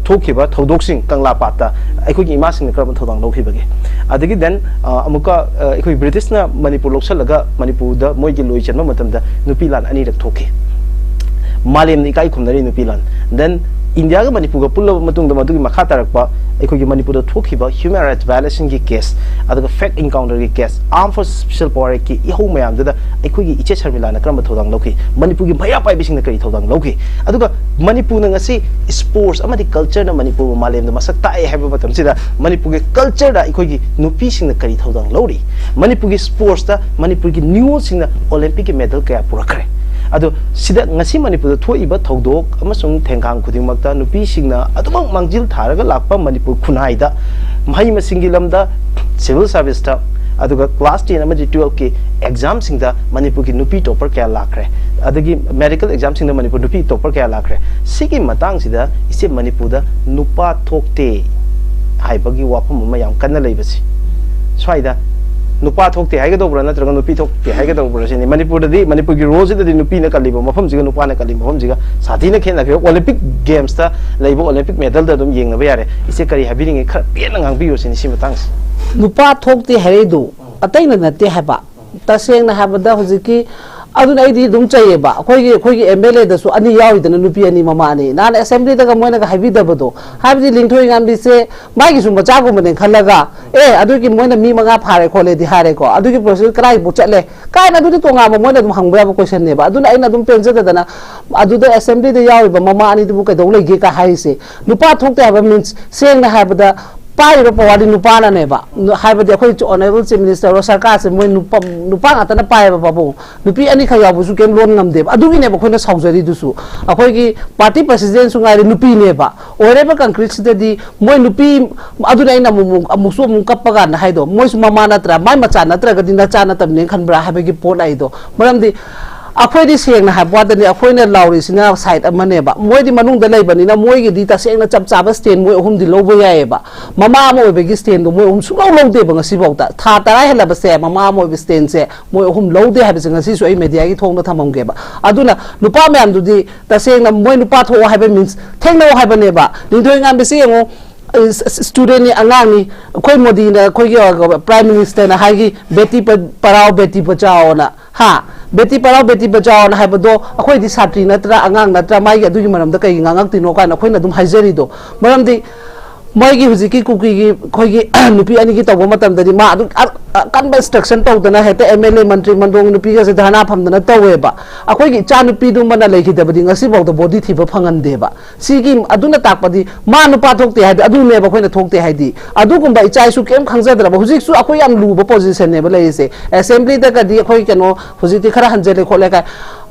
thoki ba thodok sing kangla pata ai gi ima sing na karam bathodang loki bagi adagi then amuka ai british na manipur loksan laga manipur da moi gi loi chanma matam da nupi lan ani rak thoki malem ni kai khumnari nupi lan then India ga Manipur ga pulla matung da madu gi makha tarak pa ꯑꯩꯈꯣꯏꯒꯤ ꯃꯅꯤꯄꯨꯔꯗ ꯊꯣꯛꯈꯤꯕ human rights ꯚꯥꯏꯑꯣꯂꯦꯁꯟꯒꯤ case ꯑꯗꯨꯒ Phek ꯏꯟꯀꯥꯎꯟꯇꯔꯒꯤ case ꯑꯥꯔꯝ force special ꯄꯥꯋꯔꯒꯤ ꯏꯍꯧ ꯃꯌꯥꯝꯗꯨꯗ ꯑꯩꯈꯣꯏꯒꯤ ꯏꯆꯦ ꯁꯔꯃꯤꯂꯥꯅ ꯀꯔꯝꯕ ꯊꯧꯗꯥꯡ ꯂꯧꯈꯤ ꯃꯅꯤꯄꯨꯔꯒꯤ ꯃꯩꯔꯥ ꯄꯥꯏꯕꯤꯁꯤꯡꯅ ꯀꯔꯤ ꯊꯧꯗꯥꯡ ꯂꯧꯈꯤ ꯑꯗꯨꯒ ꯃꯅꯤꯄꯨꯔꯅ ꯉꯁꯤ ꯁ꯭ꯄꯣꯔꯠꯁ ꯑꯃꯗꯤ ꯀꯜꯆꯔꯅ ꯃꯅꯤꯄꯨꯔꯕꯨ ꯃꯥꯂꯦꯝꯗ ꯃꯁꯛ ꯇꯥꯛꯑꯦ ꯍꯥꯏꯕ ꯃꯇꯝꯁꯤꯗ ꯃꯅꯤꯄꯨꯔꯒꯤ ꯀꯜꯆꯔꯗ ꯑꯩꯈꯣꯏꯒꯤ ꯅꯨꯄꯤꯁꯤꯡꯅ ꯀꯔꯤ ꯊꯧꯗꯥꯡ ꯂꯧꯔꯤ ꯃꯅꯤꯄꯨꯔꯒꯤ ꯁ꯭ꯄꯣꯔꯠꯁꯇ ꯃꯅꯤꯄꯨꯔꯒꯤ ꯅꯤꯉꯣꯜꯁꯤꯡꯅ ꯑꯣꯂꯦꯝꯄꯤꯛꯀꯤ ꯃꯦꯗꯜ ꯀꯌꯥ ꯄꯨꯔꯛꯈ꯭ꯔꯦ ꯑꯗꯣ ꯁꯤꯗ ngasi Manipur thoiba thodok amasung thengkang khudingmakta nupi singna adumang mangjil tharaga lakpa Manipur khunhaida mahai masingi lamda civil service ta aduga class 10 amadi 12 ki exam singda Manipur ki nupi topper kya lakre adagi medical exam singda Manipur nupi topper kya lakre sigi matang sida ise Manipur da nupa thokte haibagi wapam ma yam kanna leibasi swaida nupa thokte haiga dobra natraga nupi thokte haiga dobra sini Manipur da di Manipur ki role da di nupi na kaliba mafam jiga nupa na kaliba mafam jiga sathi na khena khe Olympic games ta leibo Olympic medal da dum yeng na yare ise kari habiring khar pian ngang bi sini si matang nupa thokte haidu atai na nate haba taseng na haba da hujiki aduna idi dum chaye ba khoi MLA da su ani yawi da nupi ani mama ani na assembly da ga moina ga habi da bodo habi lingthoi ngam bi se mai gi sum cha ko men khalaga adu ki moina mi manga phare khole di hare ko adu ki process krai bu chatle kai na du to nga ba moina dum hangba ba question ne ba aduna aina dum penja da na adu da assembly da yawi ba mama ani du ka do le ge ka hai se nupa thokte haba means seng na haba da pai ro pawadi nupa na ne ba haiba de khoi honorable chief minister ro sarkar se moi nupa ngata na pai ba babu nupi ani kha yabu su kem lon ngam de adu gi ne ba khoi na saujari du su akhoi gi party president su ngai nupi ne ba ore ba concrete se di moi nupi adu na ina mu su mu kap ga na haido moi su mama na tra mai macha na tra ga din na cha na tam ne khan bra haiba gi pon ai do maram di akhoi di seng na habwa da ni akhoi na lauri sina side amane ba moi di manung da leibani na moi gi di ta seng na chap chaba stand moi hum di lobo yae ba mama mo be gi stand do moi hum su lo de ba ngasi bauta tha tara hela ba se mama mo be stand se moi hum lo de ha be ngasi su ai media gi thong da thamam ge ba aduna nupa myam du di ta seng na moi nupa tho ha be means theng no ha ba ne ba ni thoi ngam be se ngo student ni angang ni khoi modi na khoi gi prime minister na ha gi beti parao beti bachao na ha beti parao beti bachao na haibado akhoi di satri natra angang natra mai adu gi maram da kai ngangak tino ka na khoi na dum haijari do maram di mai gi hujiki kuki gi khoi gi nupi ani gi tawba matam da di ma adu kan instruction taw dana hete MLA mantri mandong nupi ga se dhana pham dana tawe ba akhoi gi cha nupi du mana lekhi da badi ngasi baw da body thiba phangan de ba si gi aduna takpadi ma nupa thokte haidi adu ne ba khoi na thokte haidi adu gumba ichai su kem khangja da ba hujik su akhoi am lu ba position ne ba lai se assembly da ga di akhoi keno hujik ti khara hanjele khole ka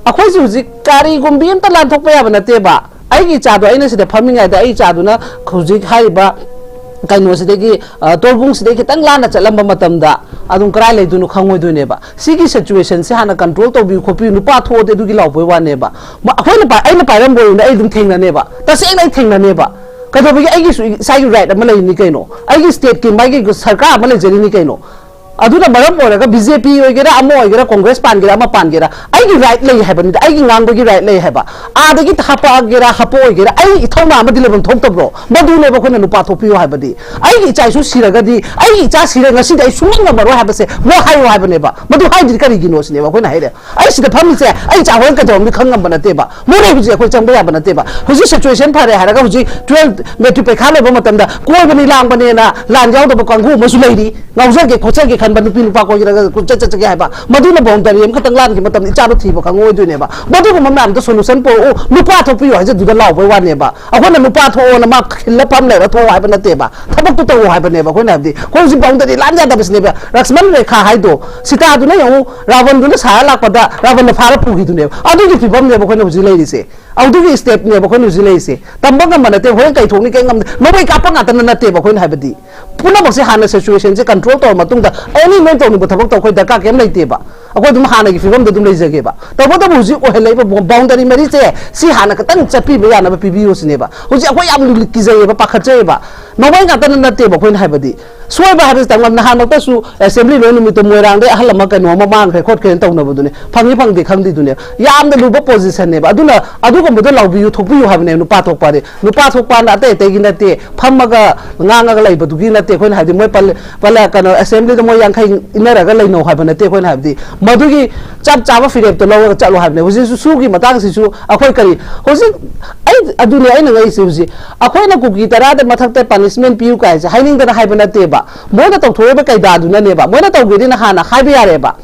akhoi su hujik kari gumbi am ta lan thokpa ya ba na te ba ai gi cha do ai na se da phaminga da ai cha du na hujik hai ba kaino sidegi torbung sidegi tang lana chalamba matamda adum krai le dunu khangoi du ne ba sigi situation se hana control to bi khopi nu pa tho de du gi law boi wa ne ba ma khoi na pa ai na pa ram boi na ai dum theng na ne ba ta se ai theng na ne ba ka do bi ai gi sai right ama le ni kaino ai gi state ki mai gi sarkar ama le jeri ni kaino aduna maram ora ka BJP oigera amo oigera Congress pan gera ama pan gera ai gi right lei haban ai gi ngang gi right lei haba ada gi thapa gera hapo oigera ai ithona ama dilebon thok tabro madu ne ba khona nupa thopiyo habadi ai gi chai su siraga di ai gi cha sira ngasi dai sumang na maro habase mo hayo habane ba madu hai di kari gi no sine ba khona haire ai sida phami se ai cha hon ka jom mi khangam bana te ba mo re huji khoi changba ya bana te ba huji situation phare haraga huji 12 metric pe khale ba matamda koi bani lang bane na lan jaw da ba kangu masu leidi ngauja ge khocha ge kan nupi nupa ko gira ko cha cha ga ba madu na boundary am khatang lan ki matam icha ro thi ba kangoi du ne ba madu ko mamam da solution po o nupa tho pi yo ha du da law boi wa ne ba akona nupa tho na ma khilla pam le ba tho wa ba na te ba thabak tu to wa ba ne ba ko na di ko ji boundary lan ja da bis ne ba raksman rekha hai do sita du na yo ravan du na sa la pa da ravan na phara pu gi du ne adu gi phibam ne ba ko na ji lai ri se audu gi step ne ba ko na ji lai se tamba ngam na te hoen kai thong ni kai ngam no bai ka pa nga tan na te ba ko na hai ba di puna bak se hana situation se control to matung da any men to ni ba thabak to khoi da ka kem lai te ba akoi dum hana gi fibam da dum lai jage ba to ba da buji o helai ba boundary mari se si hana ka tan chapi ba ya na ba pbu sine ba huji akoi am ki jage ba pakhat je ba no bai nga tan na te ba khoi na hai ba di soi ba habis tangam na han ta su assembly lo ni to moirang de ahla ma ka no ma mang khe khot khen to na bu du ne phangi phang de khang di du ne yam da lu ba position ne ba aduna adu ko ba law bi yu thok bi yu ha ne nu pa thok pa de nu pa thok pa na te te gi na te pham ga nga nga lai ba du gi na te khoi na ha di moi pala ka no assembly da moi yang khai inara ga lai no ha ba na te khoi na ha di madu gi chap chaba firep to lo cha lo ha ne huji su gi matang si su akhoi kari huji ai adu ne ai na ngai si huji akhoi na ku gi tara de mathak te pan punishment piu kai se haining da hai bana te ba mo na to thore ba kai da du na ne ba mo na to ge na ha na hai ba ya re ba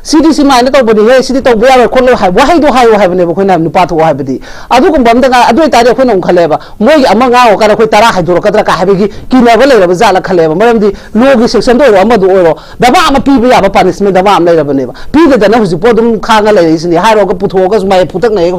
CDC mai na to bodi he CD to bya khol lo hai wa hai do hai wa hai bane ba khoi na nu pa tho hai badi adu kum bam da ga adu ta de khoi nong khale ba mo gi ama nga o ka khoi tara hai do ka tra ka hai gi ki na ba le ba za la khale ba maram di lo gi section do ro ma do ro da ba ama pi ba ya ba punishment da ba am le ba ne ba pi da na hu ji po dum kha nga le sini hai ro ka pu tho ka mai pu tak ne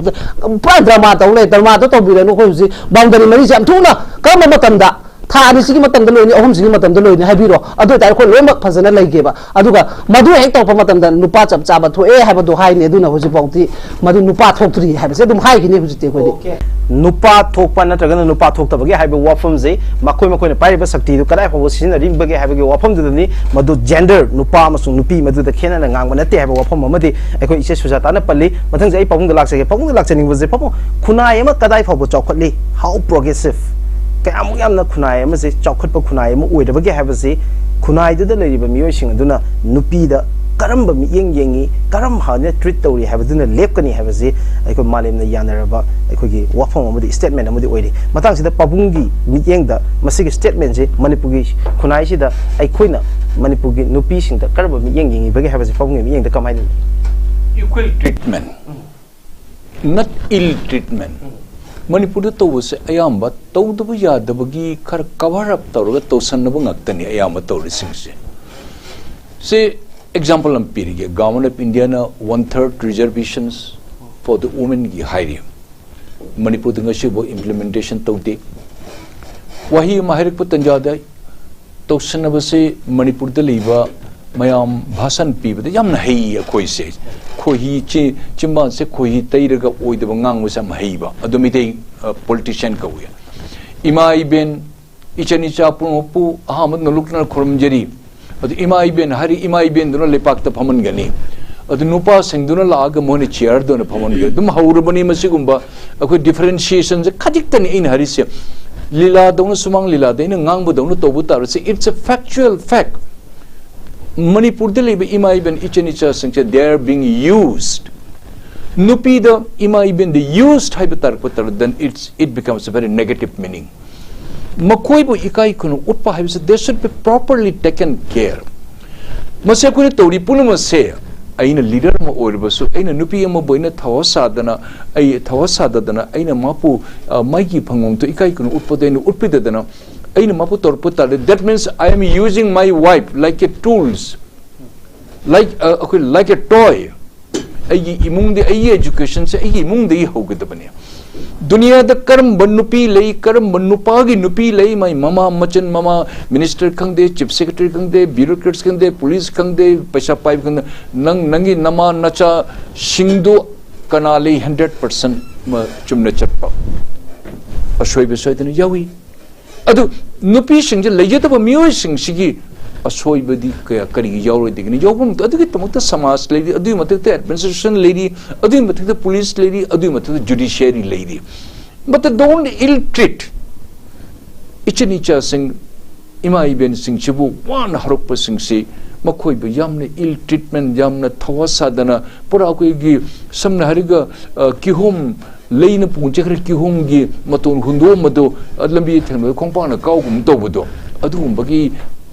pa drama to le drama to bi le no khoi ji boundary mari jam thu na ka ma tam da tha ani sigi matam da loini ahum sigi matam da loini habiro adu ta ko lomak phazana laigeba aduga madu hek to pa matam da nupa chap chaba tho haba do hai ne du na hoji bauti madu nupa thokri haba se dum hai gi ne hoji te ko di nupa thokpa na taga nupa thokta bage haba wafam je makoi na pai ba sakti du kadai ho sin ring bage haba ge wafam du ni madu gender nupa amasung nupi madu da khena na ngang ba na te haba wafam amadi ekoi ise sujata na palli mathang je ai pawung da lakse ge pawung da lakse ning ba je papo khunai ama kadai phaw bo chokhatli how progressive kaya mo yam na khunai ama se chokhat pa khunai mo oi da bage haba se khunai du da le ba miyoi sing aduna nupi da karam ba mi yeng yengi karam ha ne treat tawri haba du na lep kani haba se ekoi malem na yanara ba ekoi gi wafam amadi statement amadi oi de matang sida pabungi mi yeng da masigi statement je manipur gi khunai sida ekoi na manipur gi nupi sing da karba mi yeng yengi bage haba se pabungi mi yeng da kamai equal treatment not ill treatment Manipur to was ayamba to the Yadabagi cover up to to Sanabangakani ayama to sings. Say example on Piriga, Government of Indiana 1/3 reservations for the women hiring. Manipur Shibo implementation to the Wahi Maharik Putanjada to Sanabase Manipur the Liva Mayam Bhasan people, the Yam Hai a koi says. Kohi Chimba se Kohi Tairaga Oi the Bangang was some Haiba, a domite politician Kawia. Imai ben Ichanicha Punopu, Ahmad no Lukna Kurumjeri, but Imai ben Hari Imai ben Duna Lepak the Pamangani. At the Nupa Singduna Laga Moni chair done a Pamanga, Dum Haurabani Masigumba, a good differentiations, a Kajitan in Harisia. Lila don't sumang Lila, then a Ngambu don't Tobuta, say it's a factual fact. Manipur dili be imai ben ichanicha singche they are being used. Nupi the imai ben the used hypotar putar then it becomes a very negative meaning. Makoi bo ikai kuno utpa hypes they should be properly taken care. Masakuni tori punuma se aina leader ma orbasu aina nupi ma boina thawasadana ai thawasadana aina mapu maiki phangong to ikai kuno utpa den utpidadana that means I am using my wife like a tools, like a toy. Imung the education say imung the hogadabania. Dunia the karam banupi lay karam banupagi nupi lay my mama machan mama minister kangde chief secretary kangde bureaucrats kangde police kangde paisa pipe kangde nangi nama nacha shingdo kanali 100% chumna chappa. Ashoi besoitani yawi. Adu nupi sing legit of a music sigi a soy body kari yaw dignity yobum adu samas lady adu the administration lady adu the police lady adu the judiciary lady but don't ill treat ichanicha sing imai ben sing chibu one harukpa sing si makoi be yamne ill treatment yamna thawasadana pura ko gi samna hariga kihum Lane Punchak Hongi, Maton Hundo Mado, Adlambi, Compana, Kaugum Dobodo, Adum Bagi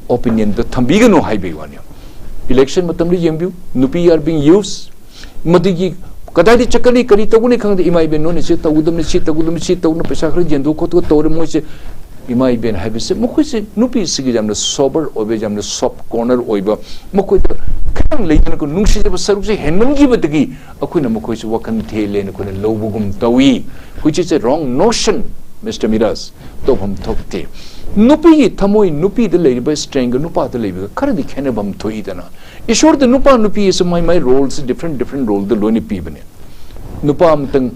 opinion, the Tambigano Highway one. Election Matamli Yambu, Nupi are being used. Matigi, Katadi Chakali, Karitawuni, the Imai Ben Nonisita, Udum Sita, Pesakri, Jendo Koto, Torimoise, Imai Ben Habis, Mokwisi, Nupi Sigam, the sober, Obejam, the soft corner, Oiba, Mokwita. Later, Nunshi was Sarusi, Henman give it the key. Aquina Mokois Wakan tail and Kuna Lobugum Tawi, which is a wrong notion, Mr. Miraj, Topam Tokte. Nupi, Tamoi, Nupi, the lady by string, Nupa the lady, currently Canabam Toidana. It's sure the Nupa Nupi is my roles, different role, the Loni Pibane. Nupam Tang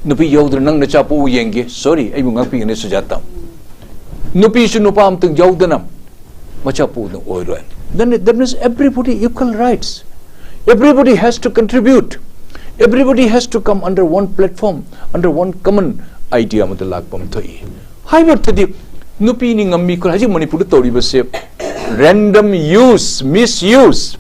Nupi Yodr Nang the Chapo Yenge, sorry, I will not be in a Sujata. Nupi should Nupam Tang Jodanam, Machapo the oil. Then that means everybody equal rights. Everybody has to contribute. Everybody has to come under one platform, under one common idea. However, Nupi Ningami Haji Manipur Tori was random use, misuse.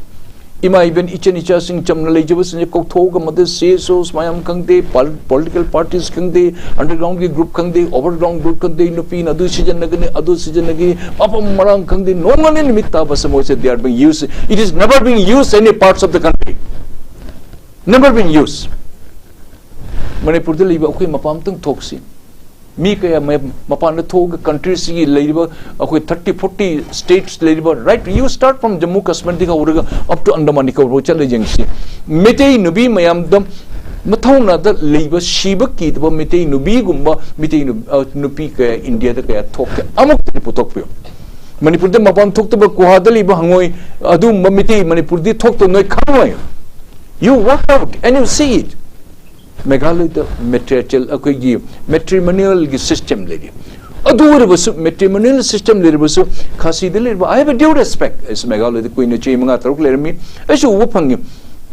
ima even ichen icha sing chamna leijaba sin ko thoga made CSOs mayam kangde political parties kangde underground ki group kangde overground group kangde nupi adu season nagani papa marang kangde no one nimitta basamo se they are being used. It is never being used any parts of the country, never been used. Manipur de liba akoi mapam tang thoksi mi kaya mapan na thog countries gi leiba akoi 30-40 states leiba, right? You start from Jammu Kashmir dika uraga up to Andaman ka ro chale jengsi metei nubi mayam dam mathawna da leiba shiba ki da metei nubi gumba metei nupi ka India da kaya thok amuk ni putok pyo Manipur de mapan thok to ba kuha da liba hangoi adu metei Manipur di thok to noi khamoi. You walk out and you see it. Meghalaya the matrimonial system lady. Matrimonial system lady was Kasi the lady. I have a due respect as Meghalaya the Queen of Chimanga Trok Lermi. I should whooping him.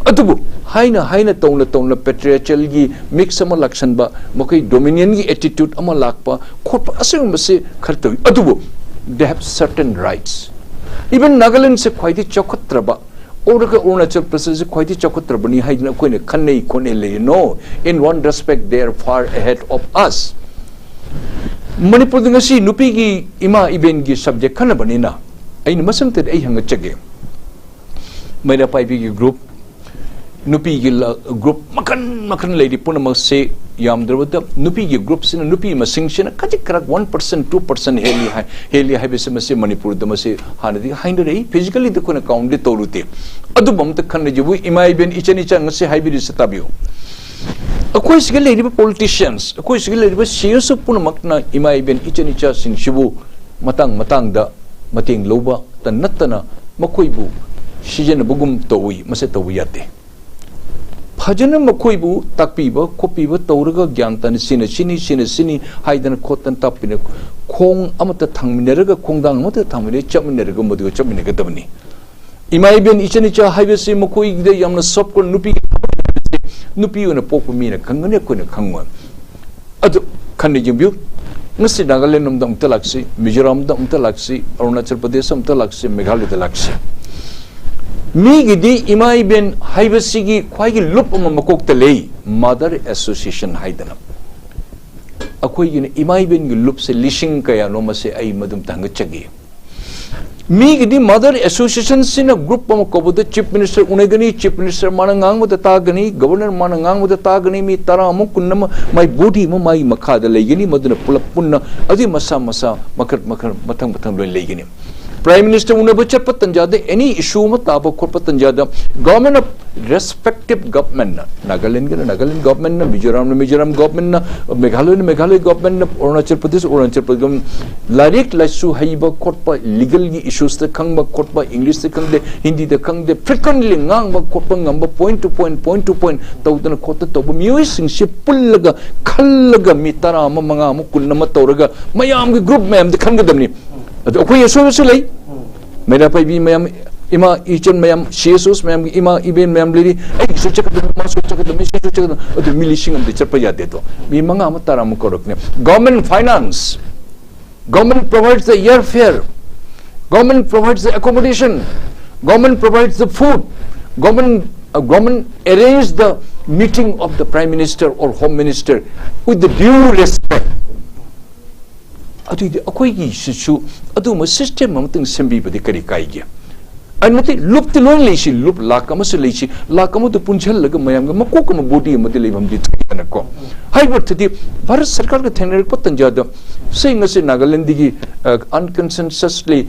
Atubu, Haina tona patriarchal gi mix some election ba Moki dominion gi attitude amalakpa, Korpa Asum say Kartu. Atubu, they have certain rights. Even Nagaland se quite a chocotraba. Arunachal Pradesh quite a chocotrabani hiding kone konele. No, in one respect they are far ahead of us. Manipur ngasi nupi gi ima iben gi subject kana banina. Ay masam ted ay hanga chage. Meira paipi gi group nupi gi group makan lady puna mag se yam derwada nupi gi group sin nupi masing sin kaji karak 1% 2% heli hai bese mase Manipur da mase hanadi haindere physically the kona count de torute adu bam ta khanne jibu imai ben ichani chang se hai bi setabiyo akoi sigel lady politicians akoi sigel lady serious puna makna imai ben ichani cha sing shibu matang da mating loba tan natana makoi bu sijen bugum towi mase towi yate Pajana Makoibu, Takpiba, Kopiba, Tauraga, Gantan, Sini, Haidan, Kotan Tapina, Kong Amata Tangmineraga, Kongdang, Mata Tamine, Chamineraga, Modu, Chaminega. Imaiben, Ichanicha, Hivesi, Makoi, the Yamna Sopko, Nupi, and a Popo Mina, Kangana, Kangwan. Adu Kanijimbu, Nasi Nagalenum Dam Talaxi, Mijoram Dam Talaxi, Arunachal Padesam Talaxi, Megali Talaxi. Migidi imai ben haibasigi khwaigi lup ama makok ta lei mother association haidana akoi gine imai ben gi lup se lishing kaya no ma se ai madum tang chagi migidi mother association sin a group ama ko the chief minister unegani chief minister manangang mo ta gani governor manangang mo ta gani mi tara amu kunnam mai body mo mai makha da leigini maduna pulap punna adi masa makar matang loi leigini Prime Minister Unabacha Patanjada, any issue Mataba Korpatanjada, government of respective government, Nagaland government, Mizoram government, Meghalaya government, Arunachal Pradesh, Larik Lasu Haiba Korpa, legal issues the Kangba Korpa, English the Kang, Hindi the Kang, the frequently Nanga Korpa number point to point, Tautan Kota Tobu, musing Shipulaga, Kalaga, Mitara, Mamanga, Mukunama Toraga, Mayam group ma'am, the Kangadamni. Okay, so Meira paibi mayam ima ichan mayam CSOs mayam ima iben mayam liri ai so check the maso check the mission check the milishing am the charpa yate to mi manga matara mu korokne government finance government provides the airfare government provides the accommodation government provides the food government arranges the meeting of the prime minister or home minister with the due respect Akoi Shu Aduma system mounting Sembi the Karikagia. And what it looked to lonely, she looked Lakamasalici, Lakamu the Punchel, Mayam, Makokama Bodi, Matilim did Tanako. However, today, Varas Sarkar Tener Potanjada, saying as in Nagalandi, unconsensusly,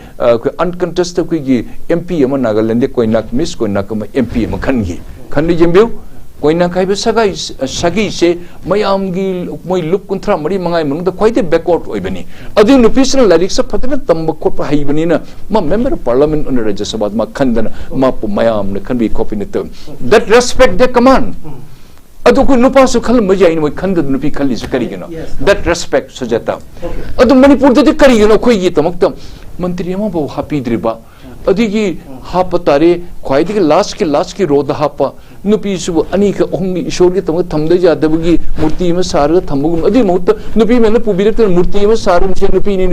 uncontested MP among Nagalandi, Koinak, Miss Koinakama, MP Makangi. Kandi Jimbu? Koina kaiba sagi se mayam gi moi lup kuntra mari mangai mung da quite backward oibani adu nupisal lyrics sa patana tamba ko pa haibani na ma member of parliament under Rajya Sabha ma khandana ma mayam ne kan bi copy ne that respect the command adu ko nupa su khal ma jai ni moi khanda nupi khali su kari gino that respect Sujata adu Manipur de kari gino khoi gi tamak mantri ma bo happy driba adigi hapatare quite last ki roda hapa Nupi Subu Anika only showed it Tamdaja, Dabugi, Murtima Sara, Tambum, Adimota, Nupi Mena Pubirat, Murtima Sara, Nupini,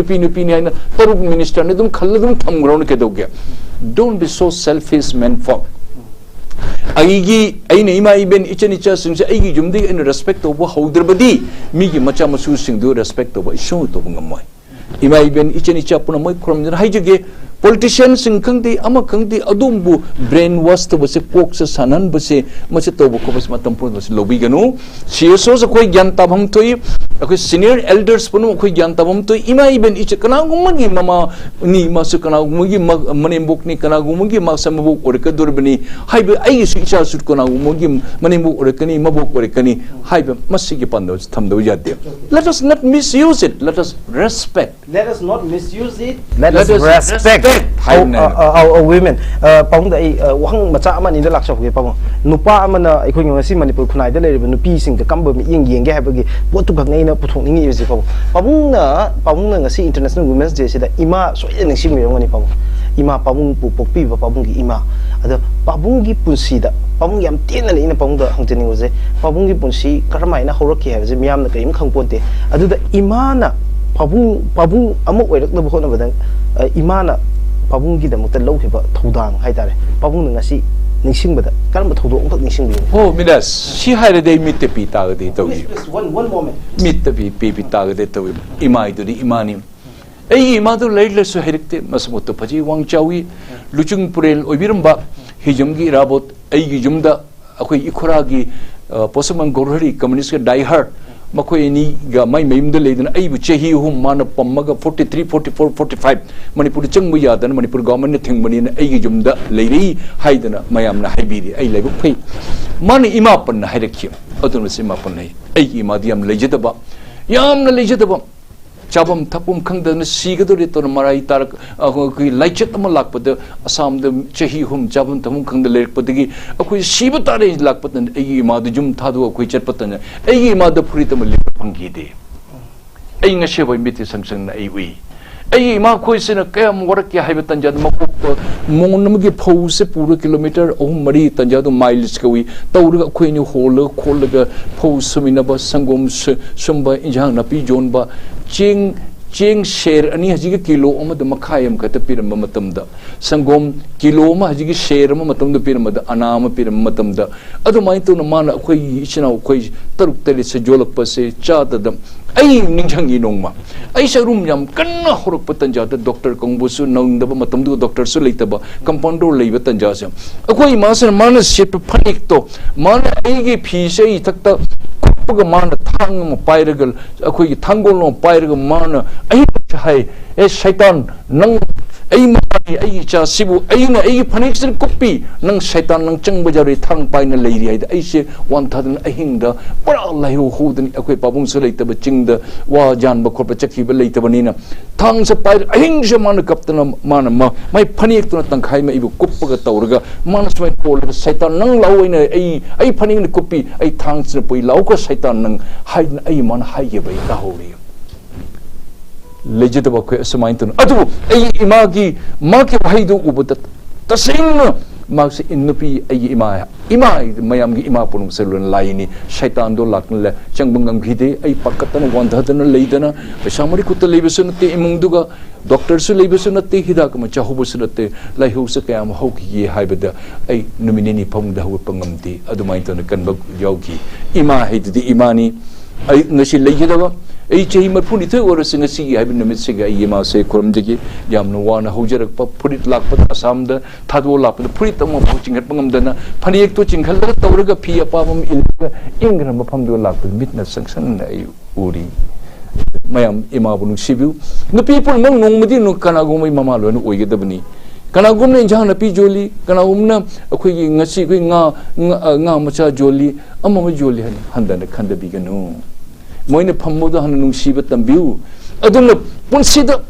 Paruk Minister, Nadum Kaladum Tamground Kadoga. Don't be so selfish, men folk. aigi aina ima iben ichani cha singse aigi jumdi in respect to haudrabadi migi macha masu singdu respect to iso to ngamoi ima iben ichani cha puna moi khrom jana haijege politicians sing khangdi ama khangdi adumbu brain wash to base pok sa sanan base macha to ko base matam pun base lobi ganu cso sa koi gyan tabham toi akoi senior elders punu koi gyan tabham toi ima iben ich kana gumagi mama ni masu kana gumagi manembok ni kana gumagi masambu orka durbani haibe ai su icha su kana gumagi manembok orkani mabok orkani haibe masigi pando thamdo jate let us not misuse it, let us respect, let us not misuse it, let us respect our women. Pong dai wang macha ama ni da laksa ge pong nupa ama na ikoi ngasi Manipur khunai da le nupi sing da kamba yeng yeng ge habagi potu bang nei na puthong ni ngi pong pong na ngasi International Women's Day se da ima so yen sing me ngani pong ima pong pu pokpi ba pong gi ima ada pong gi punsi da pong yam tin na le ina pong da hangteni ose pong gi punsi karamai na horaki ha je miam na kaim khang ponte adu da ima na pabung amok oirak na bukho na badang imana pabung gi da mukta lau khiba thodang hai tare pabung na ngasi ningsing bada karam thodo ong ningsing bi oh midas si haire de mit te pita ga de tawi one moment mit te pita ga de tawi imai du di imani ei ima du leile su herikte masmut to phaji wang chawi luchung purel oibiram ba hijum gi rabot ei gi jumda akoi ikhura gi posamang gorhari communist ga die hard makoi ni ga mai meimda leidana ai bu chehi hum mana pammaga 43 44 45 manipur changbu yadan manipur government ne thingmani na ai gi jumda leiri haidana mayam na haibiri ai leibu phai mani ima pan na hairakhi adun sima pan nei ai gi madiam lejadaba yam na lejadaba chabam thapum khangda siga do to marai tar ki laichet am lakpad asam de chehi hum chabam thamum khangda lekpadagi akoi siba tare lakpatan ai ma du jum thadu akoi chatpatan ai ma da phuri tam lik panggi de ai nga she boy miti sangsang na ai wi ai ma khoi sina kayam warak ya haiba tanja ma ko monam gi phau se pura kilometer ohum mari tanja do miles ka wi tawra khoi ni hol khol ga phau sumina ba sangom sumba injang na pi jon ba ching share ani haji kilo ama da makhayam kata piram matam da sangom kilo ma haji share ma matam da piram da anama piram matam da adu mai to na mana khoi ichina khoi taruk tele se jolak pa se cha da ai ningjang inong ma ai sarum yam kanna horok patan ja da doctor kongbu su nong da matam du doctor su leita ba compounder leiba tan ja sam khoi ma san mana ship phanik to mana ai gi phi se i thak ta pag mana thang mo pairagal akhoi thangol no pairagal mana ai hai e shaitan nang ai ma ai cha sibu ai na ai phanik sin copy nang shaitan nang chang bajari thang pai na leiri ai ai se 1000 ahing da pura lai ho hodani akhoi pabung su leita ba ching da wa jan ba khop chakhi ba leita ba ni na thang se pai ahing se mana kaptana mana ma mai phanik tu na tangkhai ma ibu kup ga tawraga mana swai pol shaitan nang lawai na ai phanik ni copy ai thang se poi law ko shaitan nang hai ai mana hai ye bai ta ho ri legit ba ko samaintun adu ai imagi ma ke haidu ubut tasing ma se innupi ai ima mayam gi ima punum selun laini shaitan do lakle changbangam gide ai pakatan wandhadana leidana pesamari kut lebesun te imungduga doctor su lebesun te hidak ma chahubusun te laihu se kayam hoki haibada ai numinini pamda hu pangamti adu maintun kanba yauki ima haididi imani ai ngasi leidaba ai chehi marphuni the or singa si haibin numit siga ai ma se koram jigi yamna wana hojarak pa purit lakpa asam da thado lakpa purit am chinghat pangam dana phani ek to chinghal da tawraga phi apa mam ilga ingra mafam do lakpa mitna sangsang na ai uri mayam ima bunu sibu no people mang nongmadi no kana gomai mama lo no oigedabni kana gomna injang na pi joli kana gomna akhoi gi ngasi khoi nga macha joli amama joli handana khanda biganu moine phammoda han nungsiba tambiu aduna punsida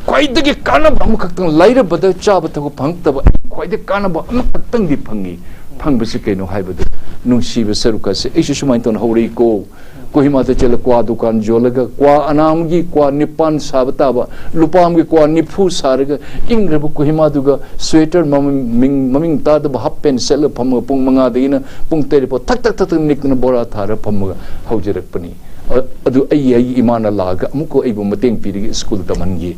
kwaidagi kanaba amkhaktan laira bada chaba tago phangtaba kwaidagi kanaba amkhaktan di phangi phangbasi kaino haibadu nungsiba saruka se isu sumain ton hori ko kohima te chela kwa dukan jolaga kwa anamgi kwa nipan sabata ba lupam gi kwa nifu sarga ingrabu kohima duga sweater maming ta da half pen sel pham pung manga deina pung tere po tak tak tak nikna bora thara pham haujerak pani adu ai imana laga amuko aibu mateng piri school tamangi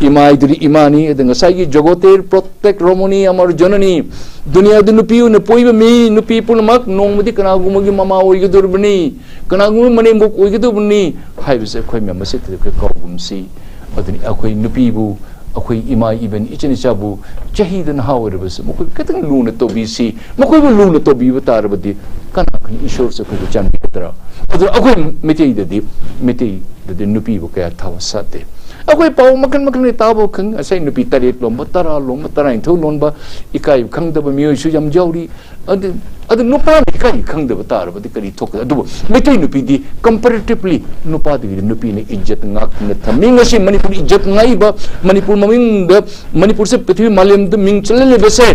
imai duri imani dengan saya jagoter protect romoni amar jonani dunia du nupi un poi mi nupi pun mak nong mudi kana gumagi mama oi gidur bani kana gum mani muk oi gidur bani hai bise khoi me masit ke ko gumsi aduni akhoi nupi bu akhoi imai even ichani chabu chahi dan hawar bas mukoi ketang luna to bisi mukoi bu luna to bi batar badi kana kan ishor se ko chan bi tara adu akhoi meti de nupi bu ka thawa sate akhoi pau makan ni tabo khang asai nupi taret lom tara in tho lon ba ikai khang da ba mi su jam jawri adu nupa ikai khang da batar badi kari thok adu meti nupi di comparatively nupa di nupi ni ijjat ngak na thaming asi manipur ijjat ngai ba manipur maming da manipur se prithvi malayam da ming chalale ba se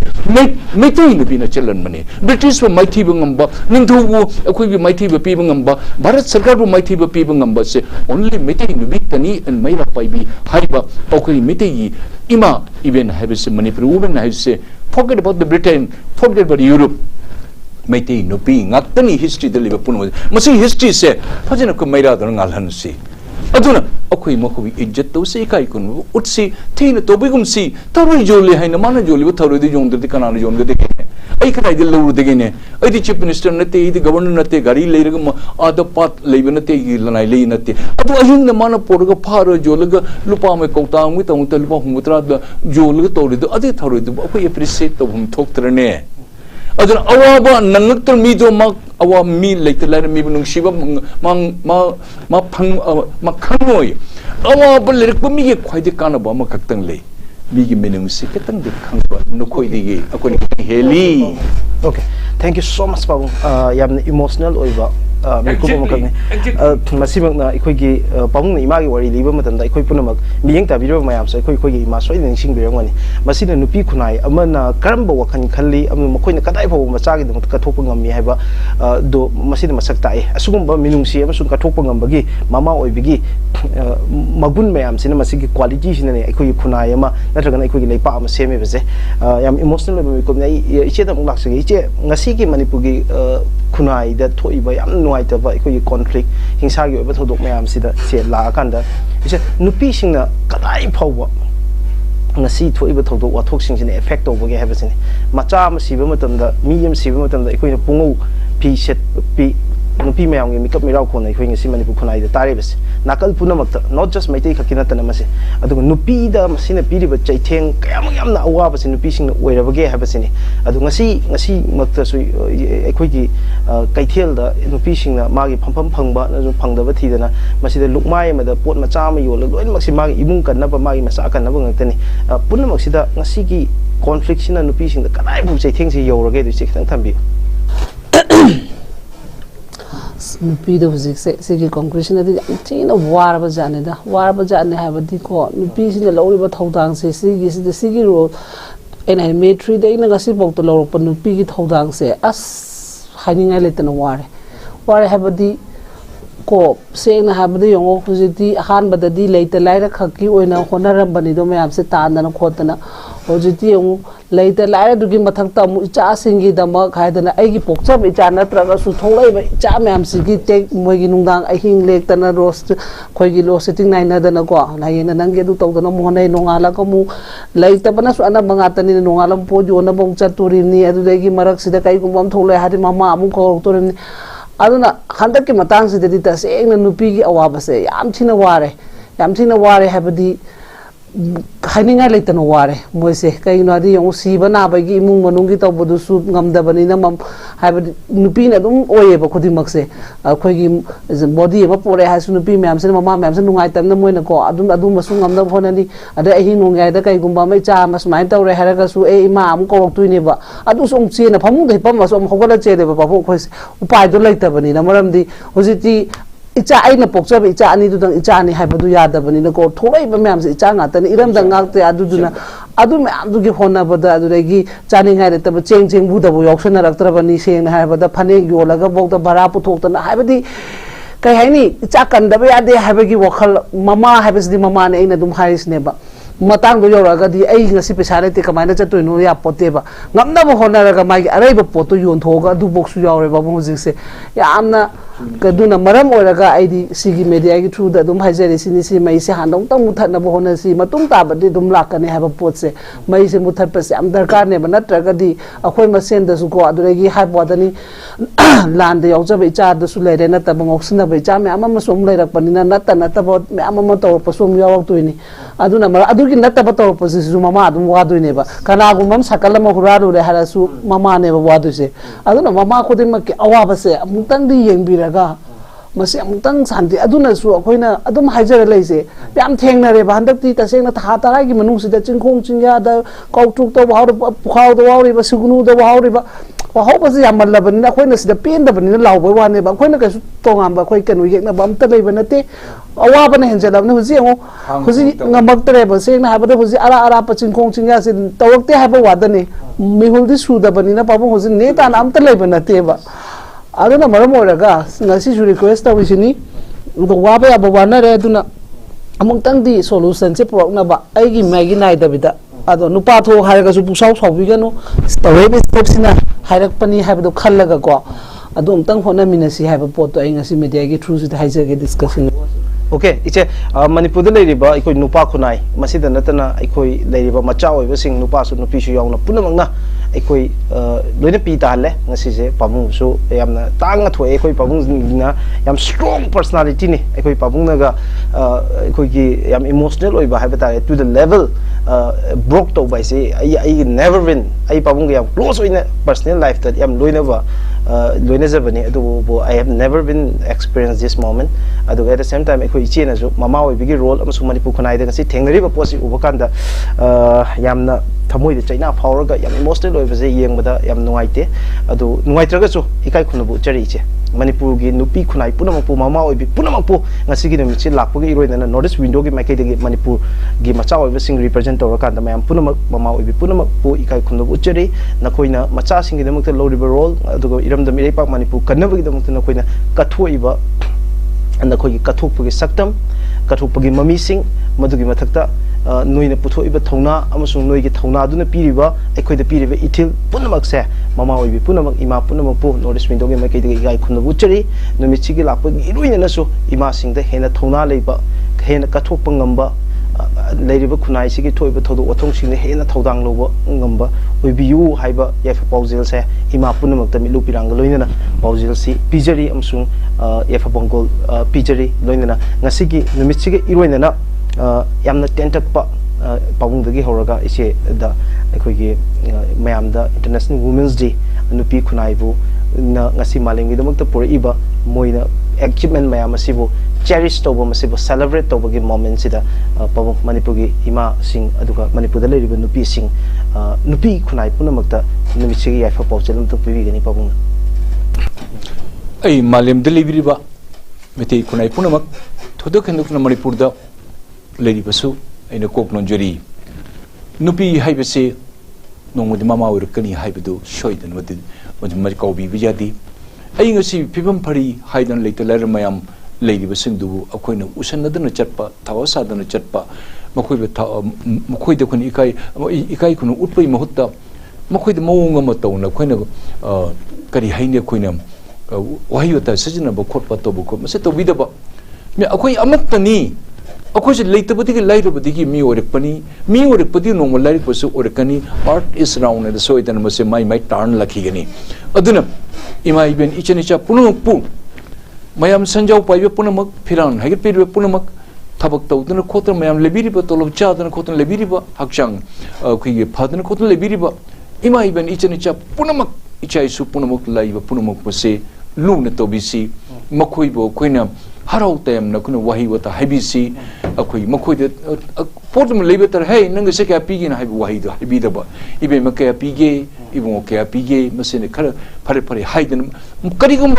meti nupi na chalan mani british ba maithi ba ngamba ningthu bu akhoi bi maithi ba pi ba ngamba bharat sarkar bu maithi ba pi ba ngamba se only meti nupi tani and Meira pai bi haiba akhoi meti ima even have se manipur women have se forget about the Britain forget about Europe Meitei nupi ngaktani history de liba pun masi history se phajana ko Meira da ngalhan si aduna akhoi makhui ijjat to se kai kun utsi thina to bigum si taroi joli haina mana joli bu taroi di jong de kana jong de ai kana de lu de ne ai di chief minister nate ai di governor nate gari leirga ada pat leiba nate gi lanai lei nate adu ahin na mana porga pharo jolaga lupa me kota mi tong te lupa humutra da jolaga to de adi taroi de akhoi appreciate to hum thok trane aduna awaba nangaktor mi do mak awa mi leitlar mi bunung shiba ma khangoi awaba lerik mi ge khwaide kana ba ma kaktang le mi gi menung se ketang de khangba no khoi de ge akoni heli. Okay, thank you so much Pabung. Yamna emotional oiba mikubo makani masibak na ikoi gi Pabung na imagi wari liba matanda ikoi punamak miyeng ta biro mayam sa ikoi gi ma soi ning sing birang wani masina nupi khunai amana karamba wakhan khalli am makoi na kadai phaw macha gi dum ka thokpa ngam mi haiba do masina masak tai asugum ba minungsi am sun ka thokpa ngam bagi mama oibigi magun mayam sina masigi quality sina ne ikoi khunai ama natraga na ikoi gi leipa am seme bese yam emotional ba mikom nei iche da mulak sigi iche ngasi gi manipur gi khunai da thoiba yam nuai ta ba ikoi conflict hingsa gi ba thodok mayam sida se la kan da iche nupi singna kadai phawba ngasi thoiba thodok wa thok sing sine effect over ge have sine macha ma siba matam da medium siba matam da ikoi na pungu pi set pi nupi mayam gi makeup mirau khona ikoi ngasi manipur khunai da tare bes nakal punamak not just maitei khakina ta namase adu nupi da masina piri ba chaitheng kayam na awa ba sin nupi sing oiraba ge have sine adu ngasi makta su ikoi gi kaithel da nupi sing na magi phampham phangba na phangda ba thidana masida lukmai ma da pot macha ma yol loin maksi magi imung kan na ba magi masa kan na ba ngtani punamak sida ngasi gi conflict sina nupi sing da kanai bu chaitheng si yorage du chik tang thambi nupi do sigi conclusion adi china warba jane da warba jane habadi ko nupi sina loriba thodang se sigi role en ai metri de ina gasi bok to lorok pa nupi gi thodang se as haninga letana ware habadi ko seng na habadi yongo hujiti han badadi leita laira khaki oina honaram bani do mayam se tanana khotana hojiti yong leita laira dugi mathak ta mu cha singi dama khaidana aigi pokchab icha natraga su tholai ba cha mayam sigi tek moigi nungdang ahing lek tana roast khoigi lo sitting nai na dana ko na yena nange du tawdana mo nei nongala ko mu leita bana su ana banga tani nongalam po jo na bong chaturi ni adu degi marak sida kai gumbam tholai hadi mama amu ko torin aduna handak ki matang sidadi ta se engna nupi gi awaba se yam thina ware habadi haninga leitana ware moise kai no adi yong si bana ba gi imung manung gi tawbodu su ngamda bani na mam habadi nupi na dum oye ba khodi makse khoi gi body ba pore ha su nupi myam se mama myam se nungai tam na moina ko adum masu ngamda phonani ada ahi nungai da kai gumba mai cha mas mai tawre haraga su e ima am ko tuine ba adu song che na phamung dei pam so hogala che de ba ba khoi upai do leita bani na maram di hojiti icha aina pokcha be icha ani du dang icha ani haibadu yada bani na ko tholai ba myam se icha nga tan iram dang ngak te adu duna adu me adu gi hona bada adu regi chani ngai re ta ba cheng bu da bo yoksana raktra bani seng na haibada phane yolaga bok da bara pu thok ta haibadi kai haini icha kan da ba yade haibagi wakhal mama haibas di mama ne ina dum haris ne ba matang do yora di ai ngasi pesare te kamai na chatoi no ya pote ba ngamna bo honara ga mai arai ba poto yon thoga du box su yore ba bo jing se yamna kaduna maram ora ga ai di sigi media gi through da dum haijere sini si mai se handong tang muthat na bo hona si matung ta ba di dum lakane ha ba pot se mai se muthat pa se am darkar ne ba natra ga di akhoi ma sen da su ko adure gi ha bo da ni land de yauja be cha da su le re na ta bang oksna be cha me ama som le rak pani na nata nata bo me ama to pa som yaw to ni aduna mar adu gi nata ba to pa su mama adum wa do ne ba kana gu mam sakala ma huraru re hara su mama ne ba wa do se aduna mama ko de ma ki awa ba se amutang di yeng bi ra ga masi amutang santi aduna su akoina adum haijara leise yam thengna re ba handak ti tasengna tha tarai gi manung sida chingkhong chingya da kautuk to ba pukhaw do wa ri ba sugunu do wa ri ba wa ho ba yam mal ban na khoina sida pen da ban na law ba wa ne ba khoina ka su to ngam ba khoi kanu yek na bam ta lei ba na te awa ba na henja lam na huji ngo huji ngamak tre ba seng na ha ba da huji ara ara pa chingkhong chingya sin tawak te ha ba wa da ne mihul di su da ban na pa ba huji ne ta na am ta lei ba na te ba aduna maram oraga ngasi su request ta wisini do wa ba ba na re aduna among tang di solution che pro na ba ai gi mai gi nai da bida ado nupa tho ha ga su pu sau sau bi ga no tawe be step sina hairak pani ha ba do khalla ga ko ado tang hona minasi ha ba pot to ai ngasi media gi through su haija ge discussion okay iche manipur da leiriba ikoi nupa khunai masida natana ikoi leiriba macha oiba sing nupa su nupi su yauna punamangna ikoi loina pi ta le ngasi je pabung su yamna tanga thoi ikoi pabung na yam strong personality ni ikoi pabung na ga ikoi gi yam emotional oiba habata to the level broke to by say I never win ai pabung yam close oina personal life that yam loina ba loina zabani adu I have never been experienced this moment adu at the same time ikoi iche na su mama oibigi role amasung manipur khonai da ngasi thengnari ba posi ubakanda yamna thamoi de chaina phawraga yam emotional oibase yengbada yam nuaite adu nuaitraga su ikai khunabu chari che manipur gi nupi khunai punampu mama oibi punampu ngasi gi nemichi lakpagi iroina na northeast window gi makai de manipur gi macha oibe sing represent tor kan da mayam punamak mama oibi punampu ikai khunabu chari nakoina macha sing gi demukta low river roll adu iram da mirei pak manipur kanabagi demukta nakoina kathoiba nakhoi kathokpagi saktam kathokpagi mami sing madugi mathakta noina puthoiba thongna amasung noigi thongna aduna piriba aikhoida piriba ithil punamak se mama oibi punamak ima punamak pu northeast window gi makai de gai khunnabu chari nomichi gi lakpagi iruina nasu ima singda hena thongna leiba hena kathokpa ngamba leiriba khunai sigi thoiba thodu othong singna hena thodang loba ngamba oibiyu haiba yafa paujil se ima punamak ta milu pirang loina na paujil si pijari amsung yafa bongol pijari loina na ngasigi nomichi gi iruina na yamna tentakpa pabungdagi horaga ise da aikoigi mayamda International Women's Day nupi khunaibu na ngasi malengi damakta poriba moina achievement mayam asibu cherish toba masibu celebrate toba gi moment sida pabung manipur gi ima sing aduga manipur da leriba nupi sing nupi khunai punamakta numichi yaifa pauchelam to pibi gani pabung ai malem da lebiriba mete khunai punamak thodo khendukna manipur da leiribasu aina kok nonjori nupi haibase nongmodi mama urkani haibadu shoidan wadi mari kaubi bijadi ai ngasi pibam phari haidan leita ler mayam leiribasing du akoina usanadana chatpa thawasadana chatpa makoida kun ikai kun utpai mahutta makoida mawong ama tawna koina kari haine koina wahiyota sajina ba khotpa to bu ko mase to bidaba me akoi amattani अकोज लेतबदी के लाइरबदी की मी ओरपदी normal like पसु ओरकनी art is round the so इतन मसे my turn लखीगनी अदुना इमा इबन इचनिचा पुनमपु मयाम संजाव पाइबे पुनमक फिरान हाइगे पिरबे पुनमक थबक तौदन खोतन मयाम लेबिरिबा तोलब चादन खोतन लेबिरिबा हकचांग खुइगे फादन खोतन लेबिरिबा इमा इबन इचनिचा पुनमक इचाइसु पुनमक लाइबा पुनमक पसे Lun तोबिसी मखोइबो खोइना harau tem na kuna wahi wata habisi akoi makoi de potom lebetar hey nang se ka pigi na habi wahi do habi da ba ibe makaya pige ibon ka pige masene khara phare phare haiden kari gum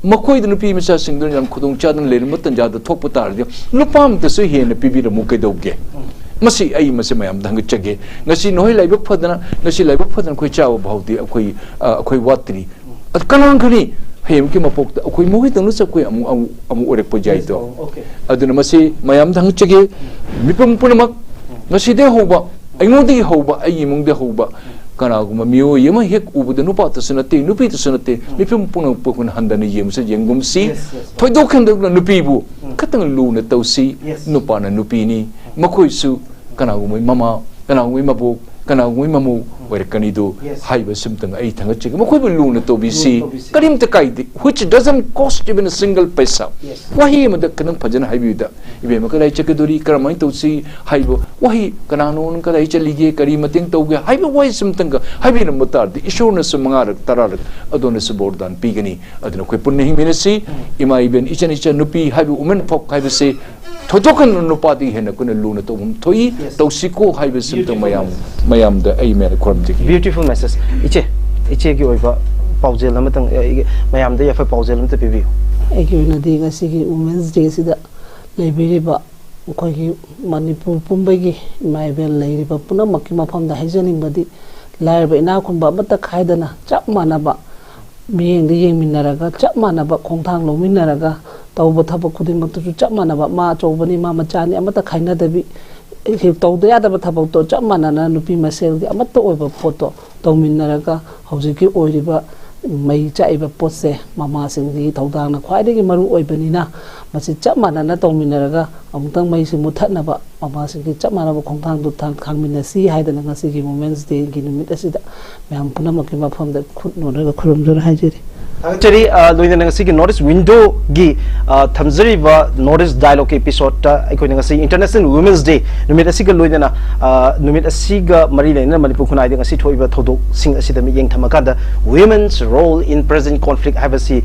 makoi de nupi misa singdon jam khudong chadan le matan ja da thok patar de lupam ta se he na pibi ra mukai doge masi ai masi mayam dang chage ngasi noi lai bak phadana ngasi lai bak phadana khoi chaw bhauti akoi watri at kanang khani hem ki mapok ta khoi mohi tang sa khoi amu orek po jai to aduna masi mayam dang chage mipam punamak ngasi de hoba aingodi hoba ai imung de hoba kana guma mio yema hek ubu de nupa ta sanate nupi ta sanate mipum punang pukun handani yem se yengum si thoido khan de nupi bu katang lu na tausi nupa na nupi ni makoi su kana guma mama kana guma mabu kana guma mamu werkani do haiba simtang ai thanga chig makoi bu lu na to bi si karim ta kai which doesn't cost even a single paisa wahi ma da kanang phajana haibi da ibe ma kai chakaduri karamai to si haibo wahi kana non kai chalige kari mating to ge haiba wahi simtang ga haibi na mutar di ishona samanga tarar adona subordan pigani aduna koi punne hi minasi ima iben ichan nupi haibi women folk haibi se thojokan nupati hena kuna luna to thoi to siko haibi simtang mayam da ai me beautiful message iche ki oiba paujel amatang mayam da yafa paujel amta pibi ai ki na di ga sigi women's day sida leibiri ba ko ki manipur pumbagi mai bel leiri ba puna makki mafam da haijaning badi lair ba ina kun ba mata khaidana chap mana ba miyeng de yeng minaraga chap mana ba khongthang lo minaraga tawba thaba khuding matu chap mana ba ma chobani ma machani amata khaina dabi tawda yadaba thabak to chap mana na nupi masel di amata oiba photo tawminaraga hojiki oiriba mai chaiba potse mama singdi tawdang na khwaidagi maru oibanina masi chap mana na tawminaraga amtang mai simu thatnaba mama singdi chap mana ba khongthang du thang khangmina si haidana ngasi gi moments day gi numit asida myam punamaki mafam da khut noraga khurumjor haijeri Actually, loina ngasi ki notice window gi thamjari ba notice dialogue episode ta aikoi ngasi International Women's Day numit asiga loina na numit asiga mari leina Manipur khunai ngasi thoiba thodok sing asida mi yeng thamaka da women's role in present conflict habasi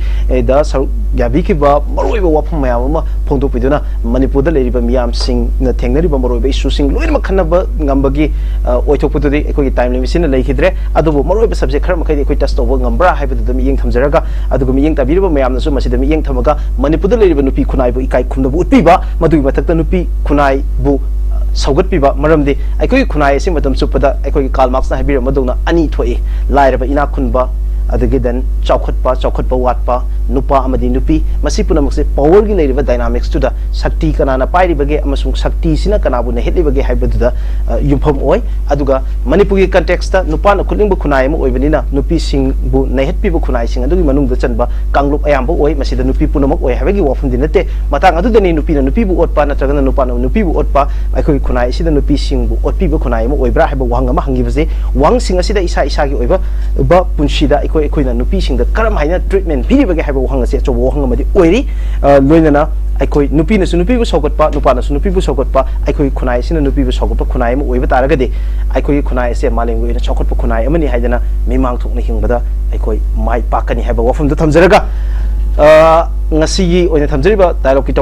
da saru gabi ki ba maroi ba wapam mayam ma phongdok piduna Manipur da leiri ba miyam sing na thengnari ba maroi ba issue sing loina ma khanna ba ngambagi oithok pududi aikoi time limit sin lekhidre adubu maroi ba subject khar makai aikoi test over ngambra haiba da mi yeng thamjaraga adugo miyeng tabiriba mayamna su masida miyeng thamaga Manipur leiriba nupi khunai bu ikai khumna bu utpiba madui mathakta nupi khunai bu saugat piba maramdi aikoi khunai ase matam supada aikoi 𝗡𝗢𝗥𝗧𝗛𝗏 habira madona ani thoi lairaba ina khunba adagi dan chawkhatpa watpa nupa amadi nupi masi punamakse power gi leiriba dynamics to da shakti kanana pairibage amasung shakti sina kanabu na hetlibage haibadu da yumpham oi aduga Manipur gi context ta nupa na khulingbu khunai ma oibanina nupi sing bu na hetpibu khunai sing adugi manung da chanba kanglup ayam bu oi masi da nupi punamak oi habagi wafum dinate matang adu dani nupi na nupi bu otpa na tragana nupa na nupi bu otpa aikoi khunai sida nupi sing bu otpi bu khunai ma oibra haba wang ma hangi base wang sing asida isa gi oiba ba punshida aikoi na nupi sing da karam haina treatment piribage haba wang ase chobo wang ma di oiri loinana aikoi nupi na su nupi bu sogotpa nupa na su nupi bu sogotpa aikoi khunai sina nupi bu sogotpa khunai ma oiba taragade aikoi khunai ase malengu ina chokotpa khunai amani haidana mimang thukna hingbada aikoi mai pakani haba wafum da thamjaraga ngasi gi oina thamjariba dialogue ki